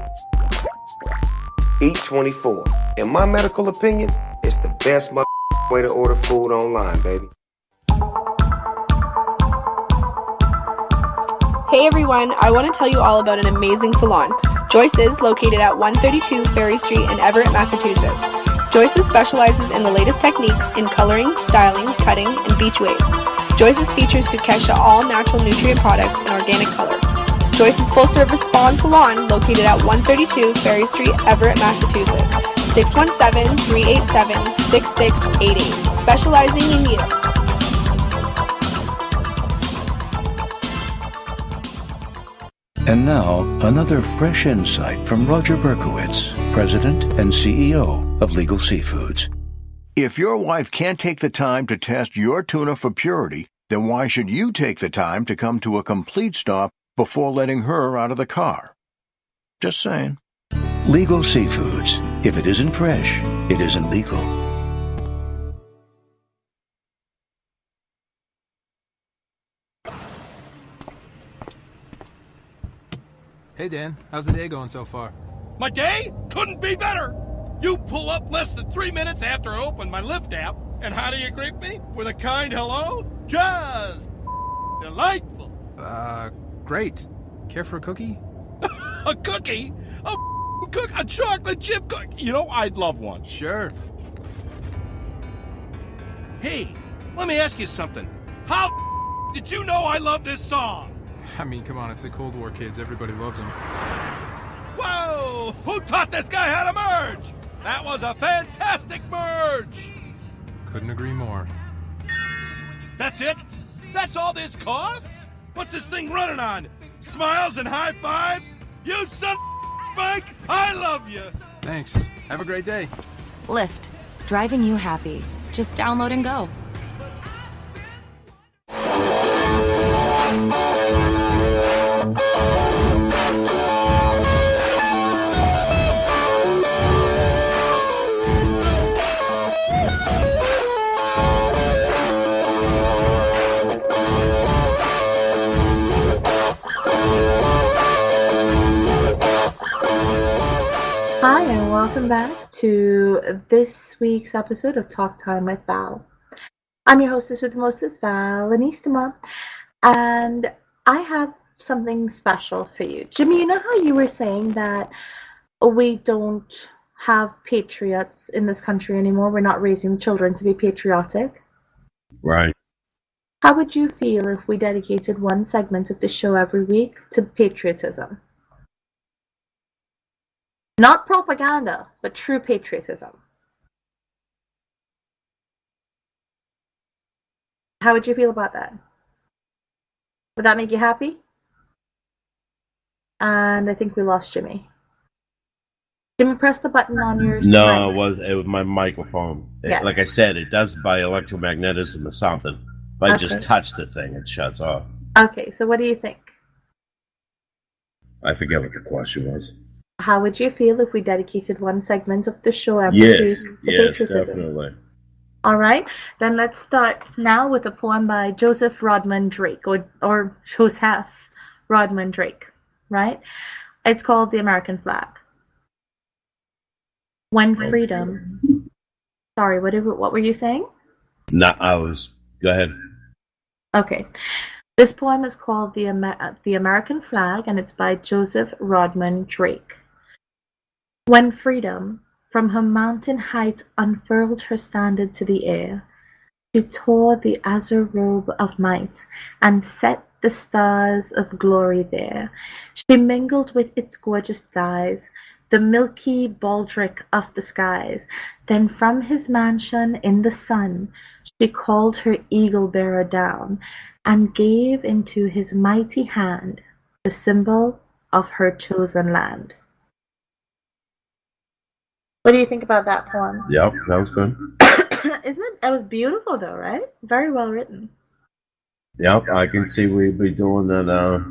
E24, in my medical opinion, It's the best way to order food online, baby. Hey everyone, I want to tell you all about an amazing salon. Joyce's, located at 132 Ferry Street in Everett, Massachusetts. Joyce's specializes in the latest techniques in coloring, styling, cutting, and beach waves. Joyce's features Sukesha all-natural nutrient products and organic color. Joyce's full-service spa and salon, located at 132 Ferry Street, Everett, Massachusetts. 617-387-6688. Specializing in you. And now, another fresh insight from Roger Berkowitz, President and CEO of Legal Seafoods. If your wife can't take the time to test your tuna for purity, then why should you take the time to come to a complete stop before letting her out of the car? Just saying. Legal Seafoods. If it isn't fresh, it isn't legal. Hey Dan, how's the day going so far? My day couldn't be better. You pull up less than 3 minutes after I open my Lyft app, and how do you greet me? With a kind hello? Just delightful. Great. Care for a cookie? A cookie? A chocolate chip cookie? You know, I'd love one. Sure. Hey, let me ask you something. How did you know I love this song? I mean, come on, it's the Cold War kids. Everybody loves them. Whoa! Who taught this guy how to merge? That was a fantastic merge! Couldn't agree more. That's it? That's all this costs? What's this thing running on? Smiles and high fives? You son of Mike, I love you! Thanks. Have a great day. Lyft. Driving you happy. Just download and go. Hi, and welcome back to this week's episode of Talk Time with Val. I'm your hostess with the mostest, Valenissima, and I have something special for you. Jimmy, you know how you were saying that we don't have patriots in this country anymore? We're not raising children to be patriotic. Right. How would you feel if we dedicated one segment of the show every week to patriotism? Not propaganda, but true patriotism. How would you feel about that? Would that make you happy? And I think we lost Jimmy. Jimmy, press the button on your No, mic. it was my microphone. Yes. Like I said, it does by electromagnetism or something. If I just touch the thing, it shuts off. Okay, so what do you think? I forget what the question was. How would you feel if we dedicated one segment of the show every Yes, week to yes, patriotism? definitely. All right, then let's start now with a poem by Joseph Rodman Drake, or Joseph Rodman Drake, right? It's called The American Flag. When freedom... Sorry, what were you saying? No, go ahead. Okay. This poem is called The American Flag, and it's by Joseph Rodman Drake. When freedom from her mountain height unfurled her standard to the air, she tore the azure robe of might and set the stars of glory there. She mingled with its gorgeous dyes the milky baldric of the skies. Then from his mansion in the sun she called her eagle-bearer down and gave into his mighty hand the symbol of her chosen land. What do you think about that poem? Yep, sounds good. Isn't it? It was beautiful though, right? Very well written. Yep, I can see we'd be doing that.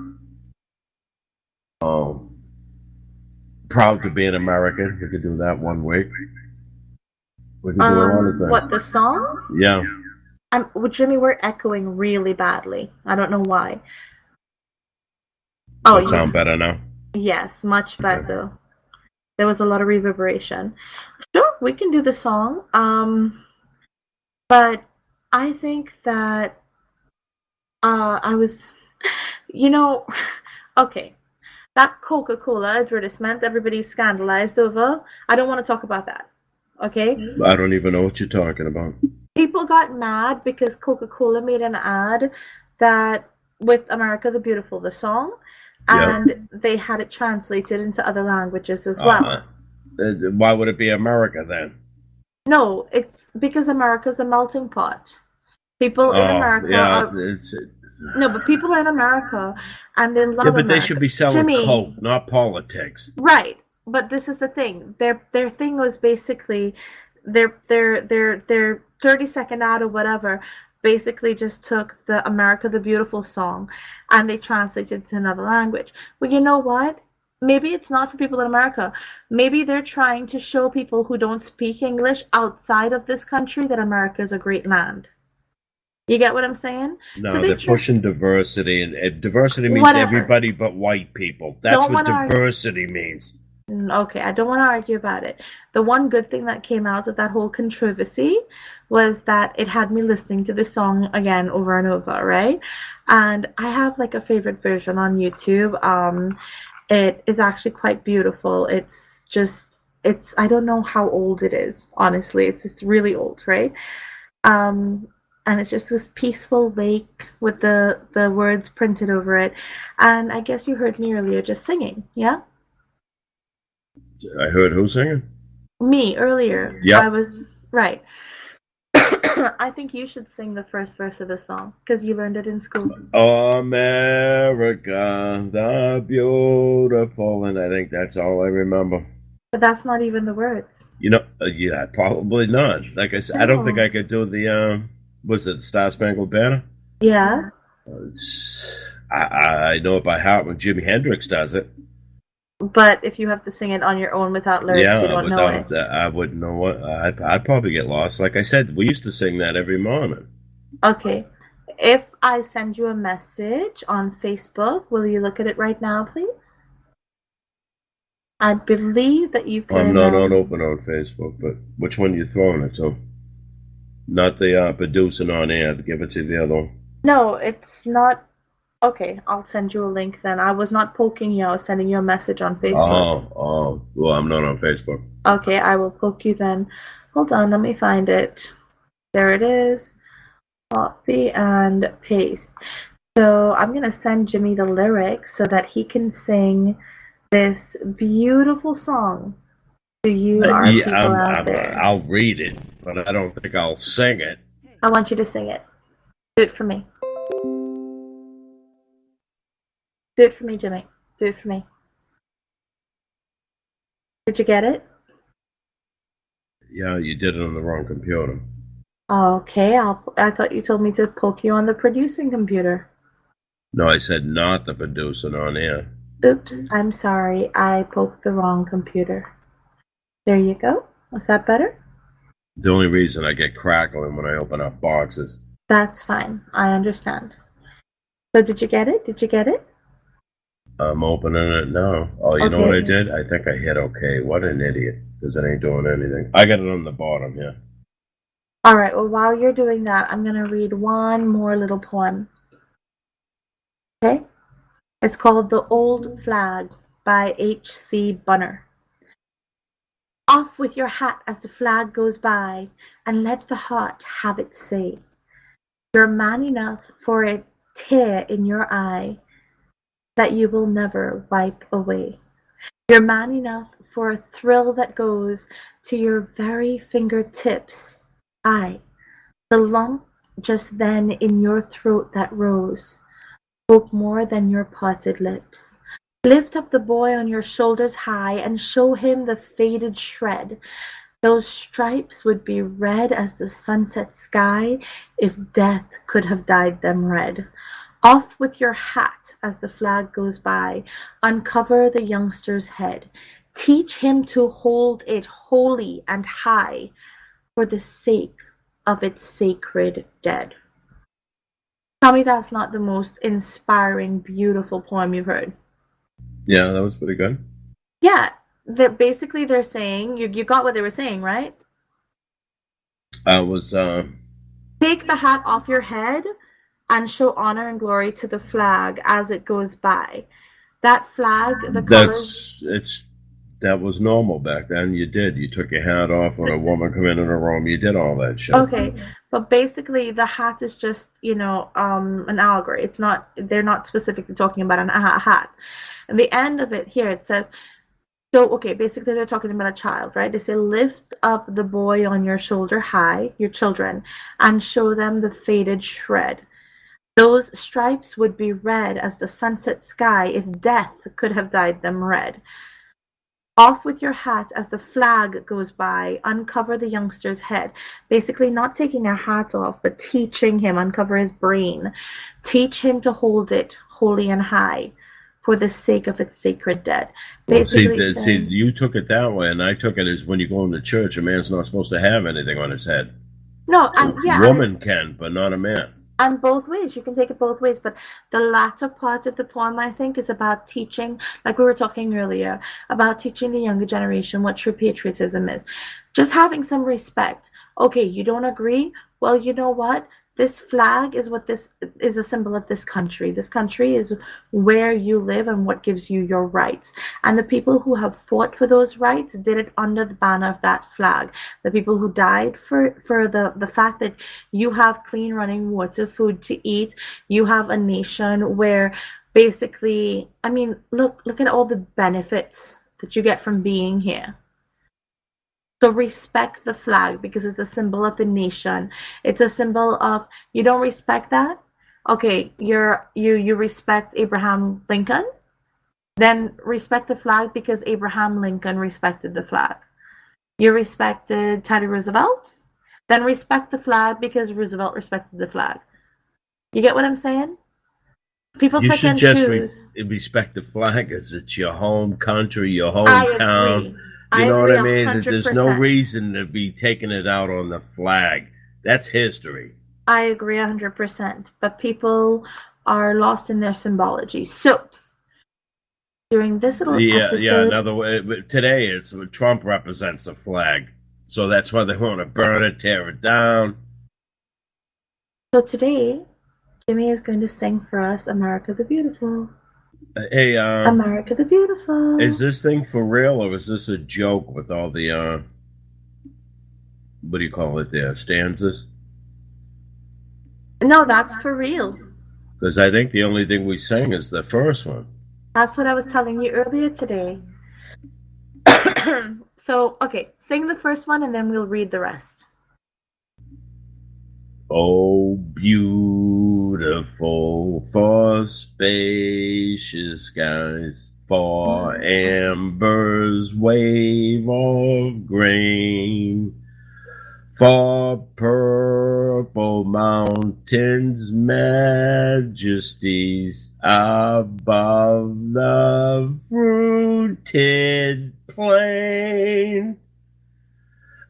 Proud to be an American. We could do that one week. We could do a lot of things. What, the song? Yeah. Well, Jimmy, we're echoing really badly. I don't know why. Oh, Sound better now? Yes, much better. There was a lot of reverberation. Sure, we can do the song. But I think that I was, you know, okay, that Coca-Cola advertisement everybody's scandalized over. I don't want to talk about that. Okay? I don't even know what you're talking about. People got mad because Coca-Cola made an ad that with America the Beautiful, the song, and they had it translated into other languages as well. Why would it be America then? No, it's because America's a melting pot. People in America no, but people in America and they love America. They should be selling Coke, not politics. Right, but this is the thing. Their thing was basically their 30-second ad or whatever. Basically, just took the America the Beautiful song and they translated it to another language. Well, you know what? Maybe it's not for people in America. Maybe they're trying to show people who don't speak English outside of this country that America is a great land. You get what I'm saying? No, so they're pushing diversity, and diversity means everybody but white people. That's what diversity means. Okay, I don't want to argue about it. The one good thing that came out of that whole controversy was that it had me listening to this song again over and over, right? And I have like a favorite version on YouTube. It is actually quite beautiful. It's I don't know how old it is, honestly. It's really old, right? And it's just this peaceful lake with the words printed over it. And I guess you heard me earlier just singing, yeah? I heard who singing? Me, earlier. Yeah. I was, right. I think you should sing the first verse of the song, because you learned it in school. America, the beautiful, and I think that's all I remember. But that's not even the words. You know, yeah, probably not. Like I said, I don't think I could do the, what's it, Star Spangled Banner? Yeah. I know it by heart when Jimi Hendrix does it. But if you have to sing it on your own without lyrics, you don't know it. I wouldn't know what. I'd probably get lost. Like I said, we used to sing that every morning. Okay. If I send you a message on Facebook, will you look at it right now, please? I believe that you can... I'm not on open on Facebook, but which one are you throwing it to? Not the producing on air. Give it to the other one. No, it's not... Okay, I'll send you a link then. I was not poking you. I was sending you a message on Facebook. Oh. Well, I'm not on Facebook. Okay, I will poke you then. Hold on, let me find it. There it is. Copy and paste. So I'm going to send Jimmy the lyrics so that he can sing this beautiful song to you, our people out there. I'll read it, but I don't think I'll sing it. I want you to sing it. Do it for me. Do it for me, Jimmy. Do it for me. Did you get it? Yeah, you did it on the wrong computer. Okay, I thought you told me to poke you on the producing computer. No, I said not the producing on air. Oops, I'm sorry. I poked the wrong computer. There you go. Was that better? The only reason I get crackling when I open up boxes. That's fine. I understand. So did you get it? Did you get it? I'm opening it now. Oh, you know what I did? I think I hit OK. What an idiot. Because it ain't doing anything. I got it on the bottom here. Alright, well, while you're doing that, I'm going to read one more little poem. Okay? It's called The Old Flag by H.C. Bunner. Off with your hat as the flag goes by, and let the heart have its say. You're man enough for a tear in your eye that you will never wipe away. You're man enough for a thrill that goes to your very fingertips. Aye, the lump just then in your throat that rose spoke more than your parted lips. Lift up the boy on your shoulders high and show him the faded shred. Those stripes would be red as the sunset sky if death could have dyed them red. Off with your hat as the flag goes by. Uncover the youngster's head. Teach him to hold it holy and high for the sake of its sacred dead. Tell me that's not the most inspiring, beautiful poem you've heard. Yeah, that was pretty good. Yeah, they're saying, you got what they were saying, right? I was Take the hat off your head and show honor and glory to the flag as it goes by. That flag, the colors. that was normal back then. You took your hat off when a woman come into the room. You did all that shit. Okay, but basically the hat is just, an allegory. It's not, they're not specifically talking about a hat. And the end of it here, it says, so, okay, basically they're talking about a child, right? They say, lift up the boy on your shoulder high, your children, and show them the faded shred. Those stripes would be red as the sunset sky if death could have dyed them red. Off with your hat as the flag goes by, uncover the youngster's head. Basically not taking our hat off, but teaching him, uncover his brain. Teach him to hold it holy and high for the sake of its sacred dead. Basically, see, you took it that way, and I took it as when you go into church, a man's not supposed to have anything on his head. No, and a woman can, but not a man. And both ways, you can take it both ways, but the latter part of the poem, I think, is about teaching, like we were talking earlier, about teaching the younger generation what true patriotism is. Just having some respect. Okay, you don't agree? Well, you know what? This flag is what this is, a symbol of this country. This country is where you live and what gives you your rights. And the people who have fought for those rights did it under the banner of that flag. The people who died for the fact that you have clean running water, food to eat, you have a nation where basically, I mean, look at all the benefits that you get from being here. So respect the flag because it's a symbol of the nation. It's a symbol of, you don't respect that? Okay, you respect Abraham Lincoln? Then respect the flag because Abraham Lincoln respected the flag. You respected Teddy Roosevelt? Then respect the flag because Roosevelt respected the flag. You get what I'm saying? People pick and choose. Respect the flag as it's your home country, your hometown. You know what I mean? 100%. There's no reason to be taking it out on the flag. That's history. I agree 100%. But people are lost in their symbology. So, during this little episode... Yeah, another way. Today, it's Trump represents the flag. So that's why they want to burn it, tear it down. So today, Jimmy is going to sing for us America the Beautiful. Hey, America the Beautiful. Is this thing for real, or is this a joke with all the, what do you call it there, stanzas? No, that's for real. Because I think the only thing we sang is the first one. That's what I was telling you earlier today. So, okay, sing the first one and then we'll read the rest. Oh, beautiful for spacious skies, for amber's wave of grain, for purple mountains' majesties above the fruited plain.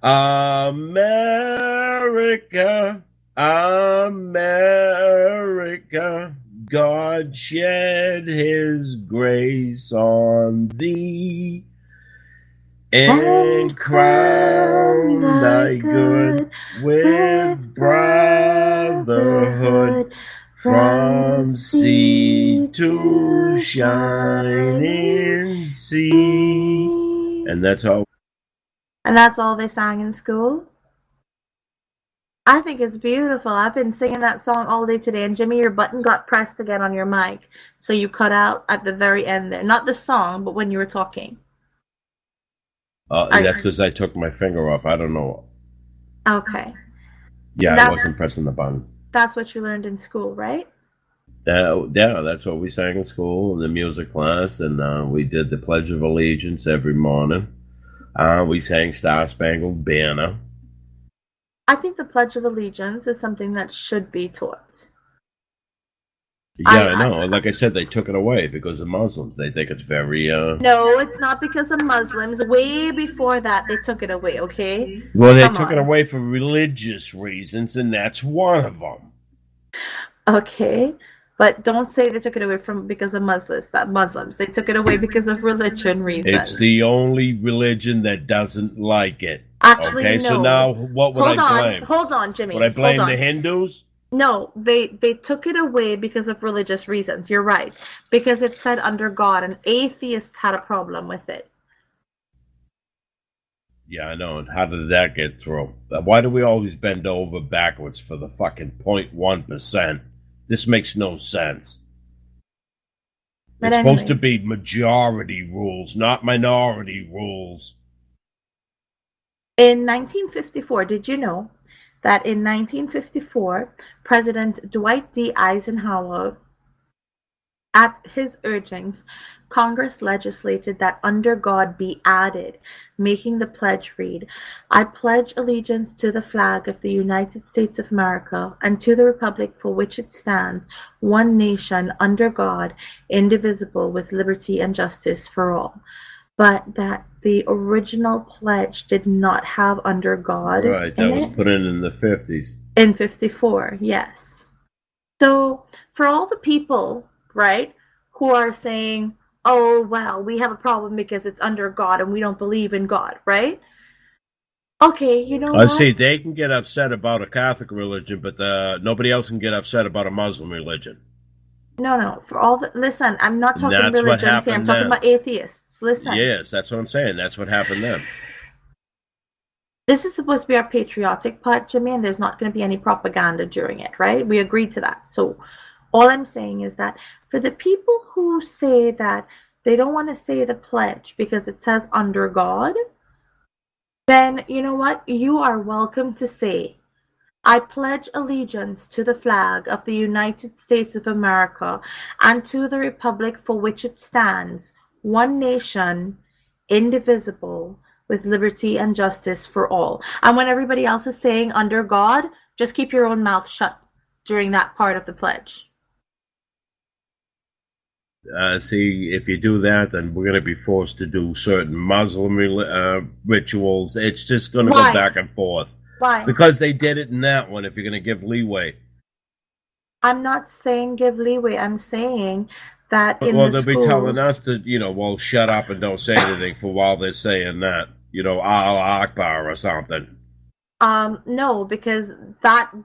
America, America, God shed his grace on thee and crown thy good with brotherhood from sea to shining sea. And that's all. And that's all they sang in school? I think it's beautiful. I've been singing that song all day today. And Jimmy, your button got pressed again on your mic. So you cut out at the very end there. Not the song, but when you were talking. That's because I took my finger off. I don't know. Okay. Yeah, I wasn't pressing the button. That's what you learned in school, right? Yeah, that's what we sang in school in the music class. And we did the Pledge of Allegiance every morning. We sang Star Spangled Banner. I think the Pledge of Allegiance is something that should be taught. Yeah, I know. Like I said, they took it away because of Muslims. They think it's very... No, it's not because of Muslims. Way before that, they took it away, okay? Well, they took it away for religious reasons, and that's one of them. Okay. But don't say they took it away because of Muslims. They took it away because of religion reasons. It's the only religion that doesn't like it. Actually, okay, no. so now what would I blame? Hold on, Jimmy. Would I blame the Hindus? No, they took it away because of religious reasons. You're right. Because it said under God, and atheists had a problem with it. Yeah, I know. And how did that get through? Why do we always bend over backwards for the fucking 0.1%? This makes no sense. But it's anyway. supposed to be majority rules, not minority rules. In 1954, did you know that in 1954, President Dwight D. Eisenhower, at his urgings, Congress legislated that under God be added, making the pledge read, I pledge allegiance to the flag of the United States of America and to the republic for which it stands, one nation, under God, indivisible, with liberty and justice for all. But that the original pledge did not have under God. Right, that was put in the 50s. In 54, yes. So for all the people, right, who are saying, oh, well, we have a problem because it's under God and we don't believe in God, right? Okay, you know what? See, they can get upset about a Catholic religion, but nobody else can get upset about a Muslim religion. No. Listen, I'm not talking religions here. I'm talking about atheists. Listen. Yes, that's what I'm saying. That's what happened then. This is supposed to be our patriotic part, Jimmy, and there's not going to be any propaganda during it, right? We agreed to that. So all I'm saying is that for the people who say that they don't want to say the pledge because it says under God, then you know what? You are welcome to say, I pledge allegiance to the flag of the United States of America and to the republic for which it stands, one nation, indivisible, with liberty and justice for all. And when everybody else is saying under God, just keep your own mouth shut during that part of the pledge. See, if you do that, then we're going to be forced to do certain Muslim rituals. It's just going to go back and forth. Why? Because they did it in that one, if you're going to give leeway. I'm not saying give leeway. I'm saying that in well, the they'll be telling us to, well, shut up and don't say anything for while they're saying that. Allah Akbar or something. No, because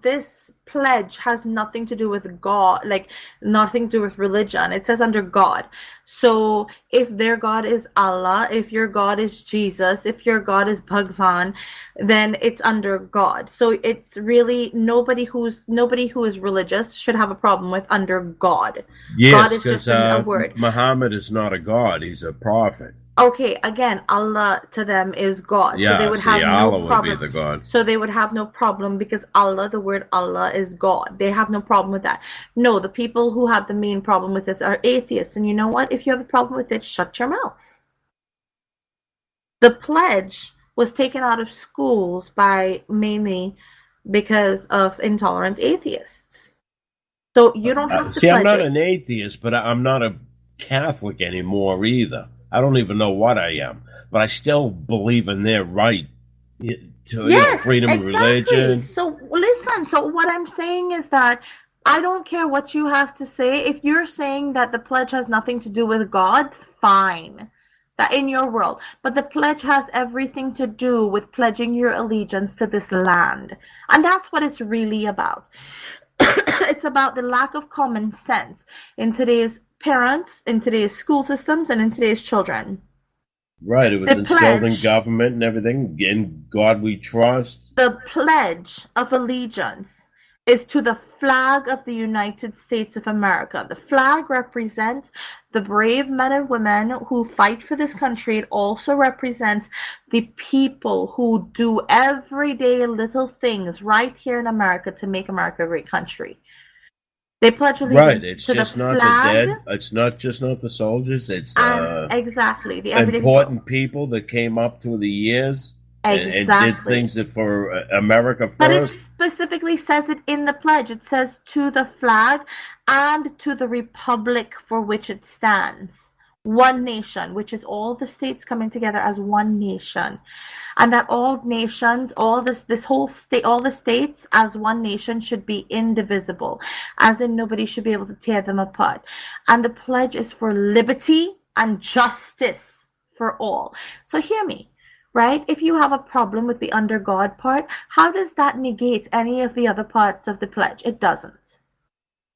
this pledge has nothing to do with God, like nothing to do with religion. It says under God. So if their God is Allah, if your God is Jesus, if your God is Bhagwan, then it's under God. So it's really nobody who is religious should have a problem with under God. Yes, God is just a word. Muhammad is not a god; he's a prophet. Okay, again, Allah to them is God. Yeah, so they would have Allah no problem. would be the God. So they would have no problem because Allah, the word Allah is God. They have no problem with that. No, the people who have the main problem with it are atheists. And you know what? If you have a problem with it, shut your mouth. The pledge was taken out of schools mainly because of intolerant atheists. So you don't have to see, pledge I'm not it. an atheist, but I'm not a Catholic anymore either. I don't even know what I am, but I still believe in their right to freedom of religion. So listen, so what I'm saying is that I don't care what you have to say. If you're saying that the pledge has nothing to do with God, fine. That in your world. But the pledge has everything to do with pledging your allegiance to this land. And that's what it's really about. It's about the lack of common sense in today's parents, in today's school systems, and in today's children. Right, it was instilled in government and everything. In God we trust. The pledge of allegiance is to the flag of the United States of America. The flag represents the brave men and women who fight for this country. It also represents the people who do everyday little things right here in America to make America a great country. They pledge allegiance to the flag. Right, it's just not the dead. It's not the soldiers. It's exactly the everyday important people that came up through the years and did things for America first. But it specifically says it in the pledge. It says to the flag and to the republic for which it stands. one nation, which is all the states coming together as one nation, and that all nations, all this whole state, all the states as one nation should be indivisible, as in nobody should be able to tear them apart. And the pledge is for liberty and justice for all. So hear me, right? If you have a problem with the under God part, how does that negate any of the other parts of the pledge? It doesn't.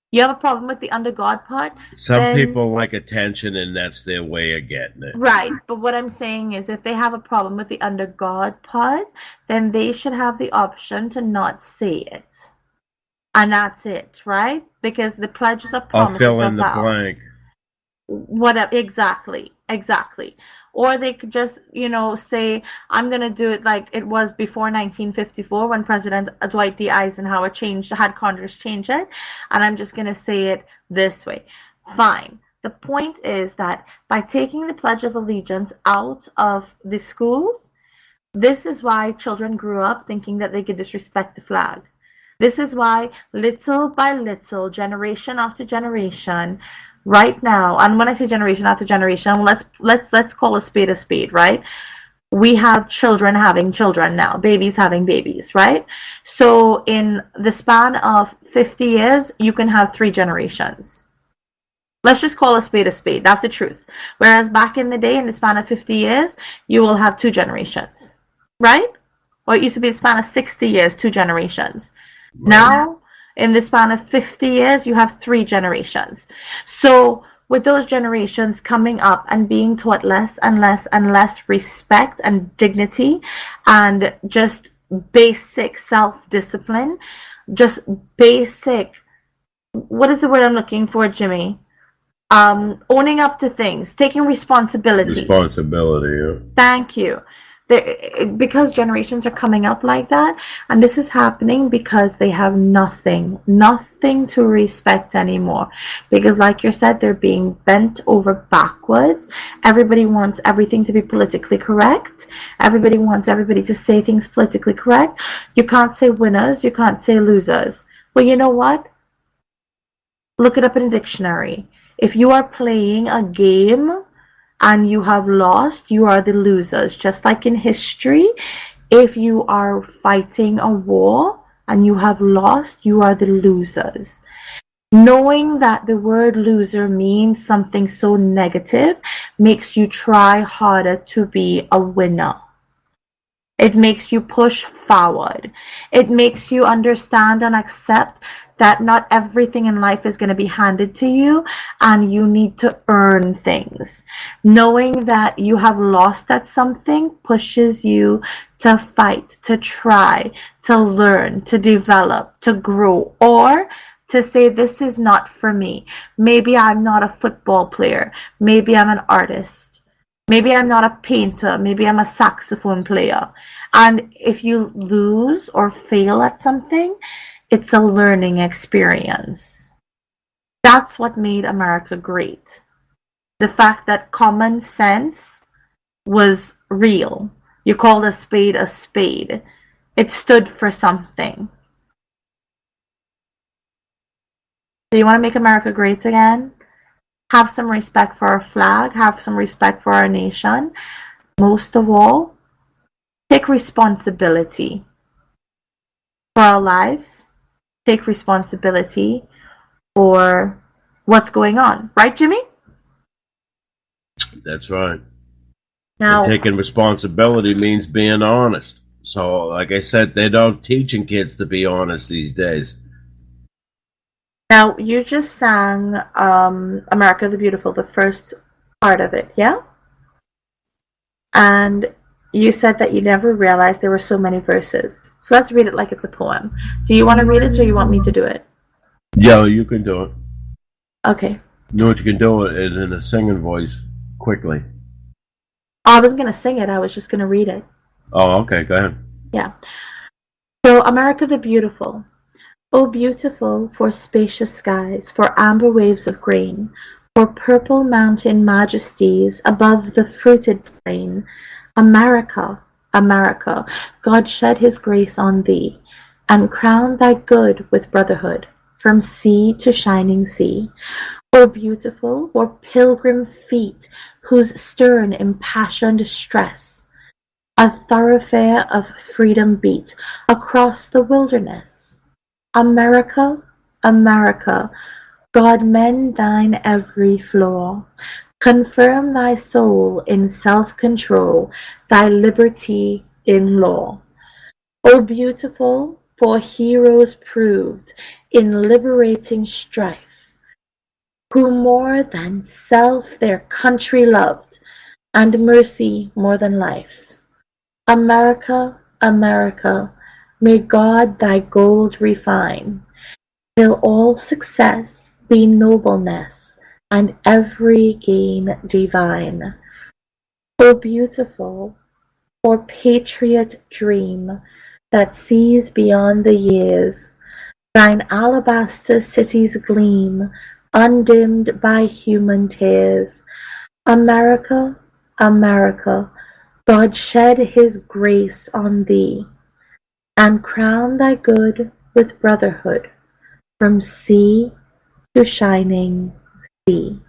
You have a problem with the under God part? Some people like attention, and that's their way of getting it. Right, but what I'm saying is if they have a problem with the under God part, then they should have the option to not say it. And that's it, right? Because the pledges are promises. I'll fill in the blank. Whatever, exactly. Or they could just, say, I'm going to do it like it was before 1954 when President Dwight D. Eisenhower had Congress change it, and I'm just going to say it this way. Fine. The point is that by taking the Pledge of Allegiance out of the schools, this is why children grew up thinking that they could disrespect the flag. This is why little by little, generation after generation, right now, and when I say generation after generation, let's call a spade, right? We have children having children now, babies having babies, right? So in the span of 50 years, you can have 3 generations. Let's just call a spade. That's the truth. Whereas back in the day, in the span of 50 years, you will have 2 generations, right? Or it used to be the span of 60 years, 2 generations. Right. Now, in the span of 50 years, you have 3 generations. So with those generations coming up and being taught less and less and less respect and dignity and just basic self-discipline, just basic, what is the word I'm looking for, Jimmy? Owning up to things, taking responsibility. Responsibility, yeah. Thank you. Because generations are coming up like that, and this is happening because they have nothing to respect anymore. Because like you said, they're being bent over backwards. Everybody wants everything to be politically correct. Everybody wants everybody to say things politically correct. You can't say winners, you can't say losers. Well, you know what? Look it up in a dictionary. If you are playing a game and you have lost, you are the losers. Just like in history, if you are fighting a war and you have lost, you are the losers. Knowing that the word loser means something so negative makes you try harder to be a winner. It makes you push forward. It makes you understand and accept that not everything in life is going to be handed to you, and you need to earn things. Knowing that you have lost at something pushes you to fight, to try, to learn, to develop, to grow, or to say, this is not for me. Maybe I'm not a football player. Maybe I'm an artist. Maybe I'm not a painter. Maybe I'm a saxophone player. And if you lose or fail at something, it's a learning experience. That's what made America great. The fact that common sense was real. You called a spade a spade. It stood for something. So you want to make America great again? Have some respect for our flag. Have some respect for our nation. Most of all, take responsibility for our lives. Take responsibility for what's going on. Right, Jimmy? That's right. Now, and taking responsibility means being honest. So, like I said, they're not teaching kids to be honest these days. Now, you just sang America the Beautiful, the first part of it, yeah? And you said that you never realized there were so many verses. So let's read it like it's a poem. Do you want to read it or you want me to do it? Yeah, you can do it. Okay. You know what you can do it in a singing voice quickly. I wasn't going to sing it. I was just going to read it. Oh, okay. Go ahead. Yeah. So, America the Beautiful. Oh, beautiful for spacious skies, for amber waves of grain, for purple mountain majesties above the fruited plain. America, America, God shed his grace on thee, and crown thy good with brotherhood, from sea to shining sea. O beautiful for pilgrim feet whose stern impassioned stress a thoroughfare of freedom beat across the wilderness. America, America, God mend thine every flaw. Confirm thy soul in self-control, thy liberty in law. O beautiful, for heroes proved in liberating strife, who more than self their country loved, and mercy more than life. America, America, may God thy gold refine, till all success be nobleness, and every gain divine. O beautiful, for patriot dream that sees beyond the years, thine alabaster cities gleam, undimmed by human tears. America, America, God shed his grace on thee, and crown thy good with brotherhood, from sea to shining sea.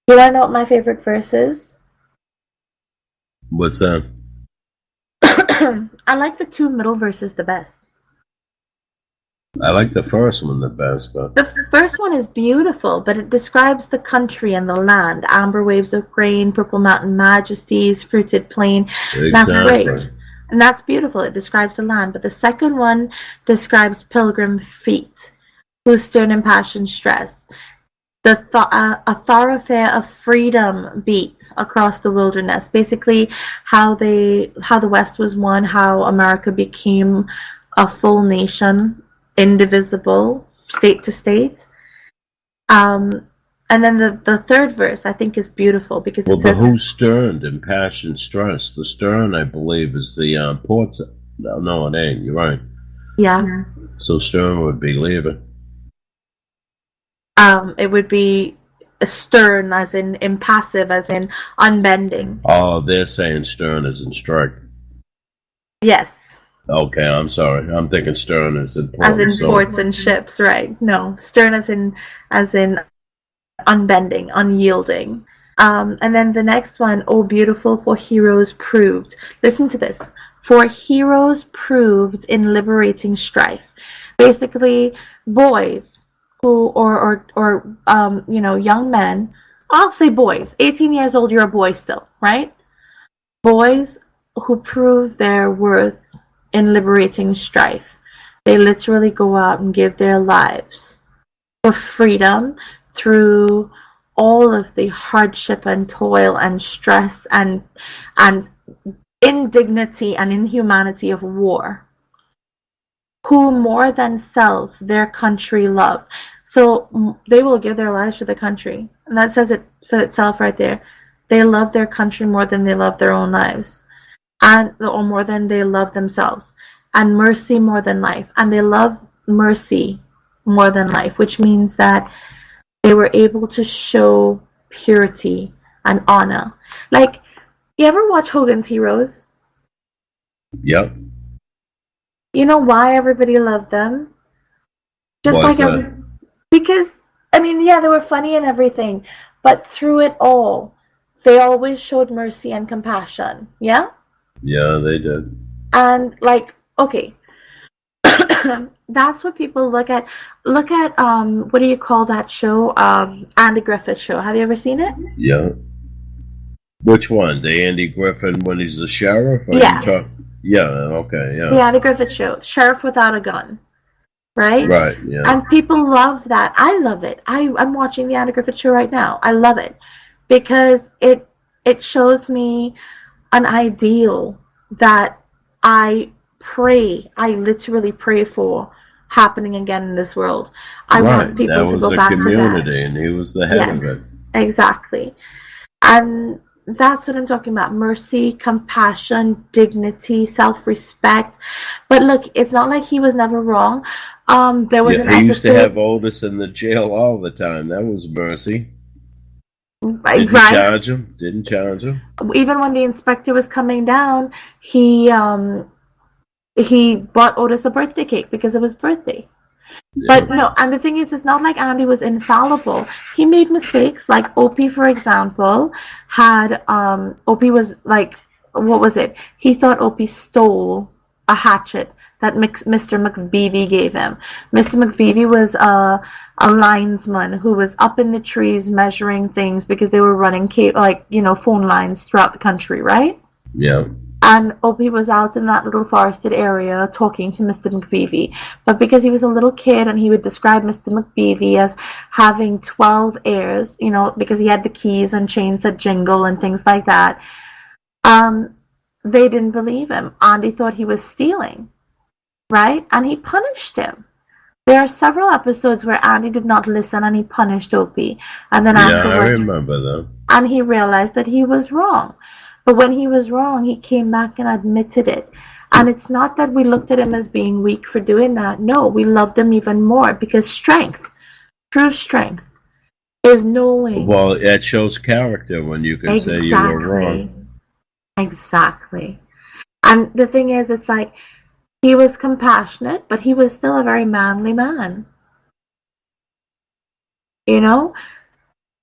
You wanna know what my favorite verse is? What's that? I like the two middle verses the best. I like the first one the best, but The first one is beautiful, but it describes the country and the land. Amber waves of grain, purple mountain majesties, fruited plain. That's exactly. great. And that's beautiful. It describes the land. But the second one describes pilgrim feet, whose stern impassioned stress. A thoroughfare of freedom beat across the wilderness. Basically, how the West was won, how America became a full nation, indivisible, state to state. And then the third verse I think is beautiful because well, it says, the who stern and passion stress. The stern, I believe, is the ports. No, it ain't. You're right. yeah. So stern would be leaving. It would be stern, as in impassive, as in unbending. Oh, they're saying stern is in strike. Yes. Okay, I'm sorry. I'm thinking stern is in ports. As in ports and ships, right? No, stern as in unbending, unyielding. And then the next one, oh beautiful for heroes proved. Listen to this. For heroes proved in liberating strife. Basically, boys who or young men. I'll say boys. 18 years old, you're a boy still, right? Boys who prove their worth in liberating strife. They literally go out and give their lives for freedom through all of the hardship and toil and stress and indignity and inhumanity of war. Who more than self their country love. So they will give their lives for the country. And that says it for itself right there. They love their country more than they love their own lives. Or more than they love themselves. And mercy more than life. And they love mercy more than life, which means that they were able to show purity and honor. Like, you ever watch Hogan's Heroes? Yep. You know why everybody loved them? Just Why like is that? because I mean, yeah, they were funny and everything, but through it all, they always showed mercy and compassion. Yeah? Yeah, they did. And like, okay. That's what people look at. Look at what do you call that show? Andy Griffith Show. Have you ever seen it? Yeah. Which one? The Andy Griffin when he's the sheriff? Or Yeah. Yeah, okay, yeah. The Andy Griffith Show. Sheriff Without a Gun. Right? Right, yeah. And people love that. I love it. I'm watching the Andy Griffith Show right now. I love it. Because it shows me an ideal that I literally pray for happening again in this world. I want people to go back to that. That was the community, and he was the head of it. Exactly. And that's what I'm talking about. Mercy, compassion, dignity, self-respect. But look, it's not like he was never wrong. There was an episode. He used to have Otis in the jail all the time. That was mercy. Didn't charge him. Didn't charge him. Even when the inspector was coming down, he bought Otis a birthday cake because of his birthday. But no, and the thing is, it's not like Andy was infallible. He made mistakes. Like Opie, for example, had Opie was like, what was it? He thought Opie stole a hatchet that Mr. McVeevy gave him. Mr. McVeevy was a linesman who was up in the trees measuring things because they were running phone lines throughout the country, right? Yeah. And Opie was out in that little forested area talking to Mr. McVeevy. But because he was a little kid and he would describe Mr. McVeevy as having 12 heirs, because he had the keys and chains that jingle and things like that, they didn't believe him. Andy thought he was stealing, right? And he punished him. There are several episodes where Andy did not listen and he punished Opie. And then afterwards, I remember that. And he realized that he was wrong. But when he was wrong, he came back and admitted it. And it's not that we looked at him as being weak for doing that. No, we loved him even more because true strength, is knowing. Well, it shows character when you can say you were wrong. Exactly. And the thing is, it's like, he was compassionate, but he was still a very manly man. We're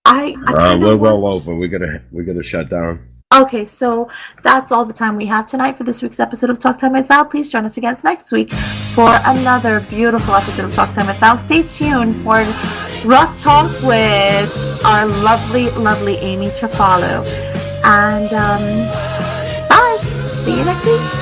well over. We gotta shut down. Okay, so that's all the time we have tonight for this week's episode of Talk Time with Val. Please join us again next week for another beautiful episode of Talk Time with Val. Stay tuned for Rough Talk with our lovely, lovely Amy Trafalo. And bye. See you next week.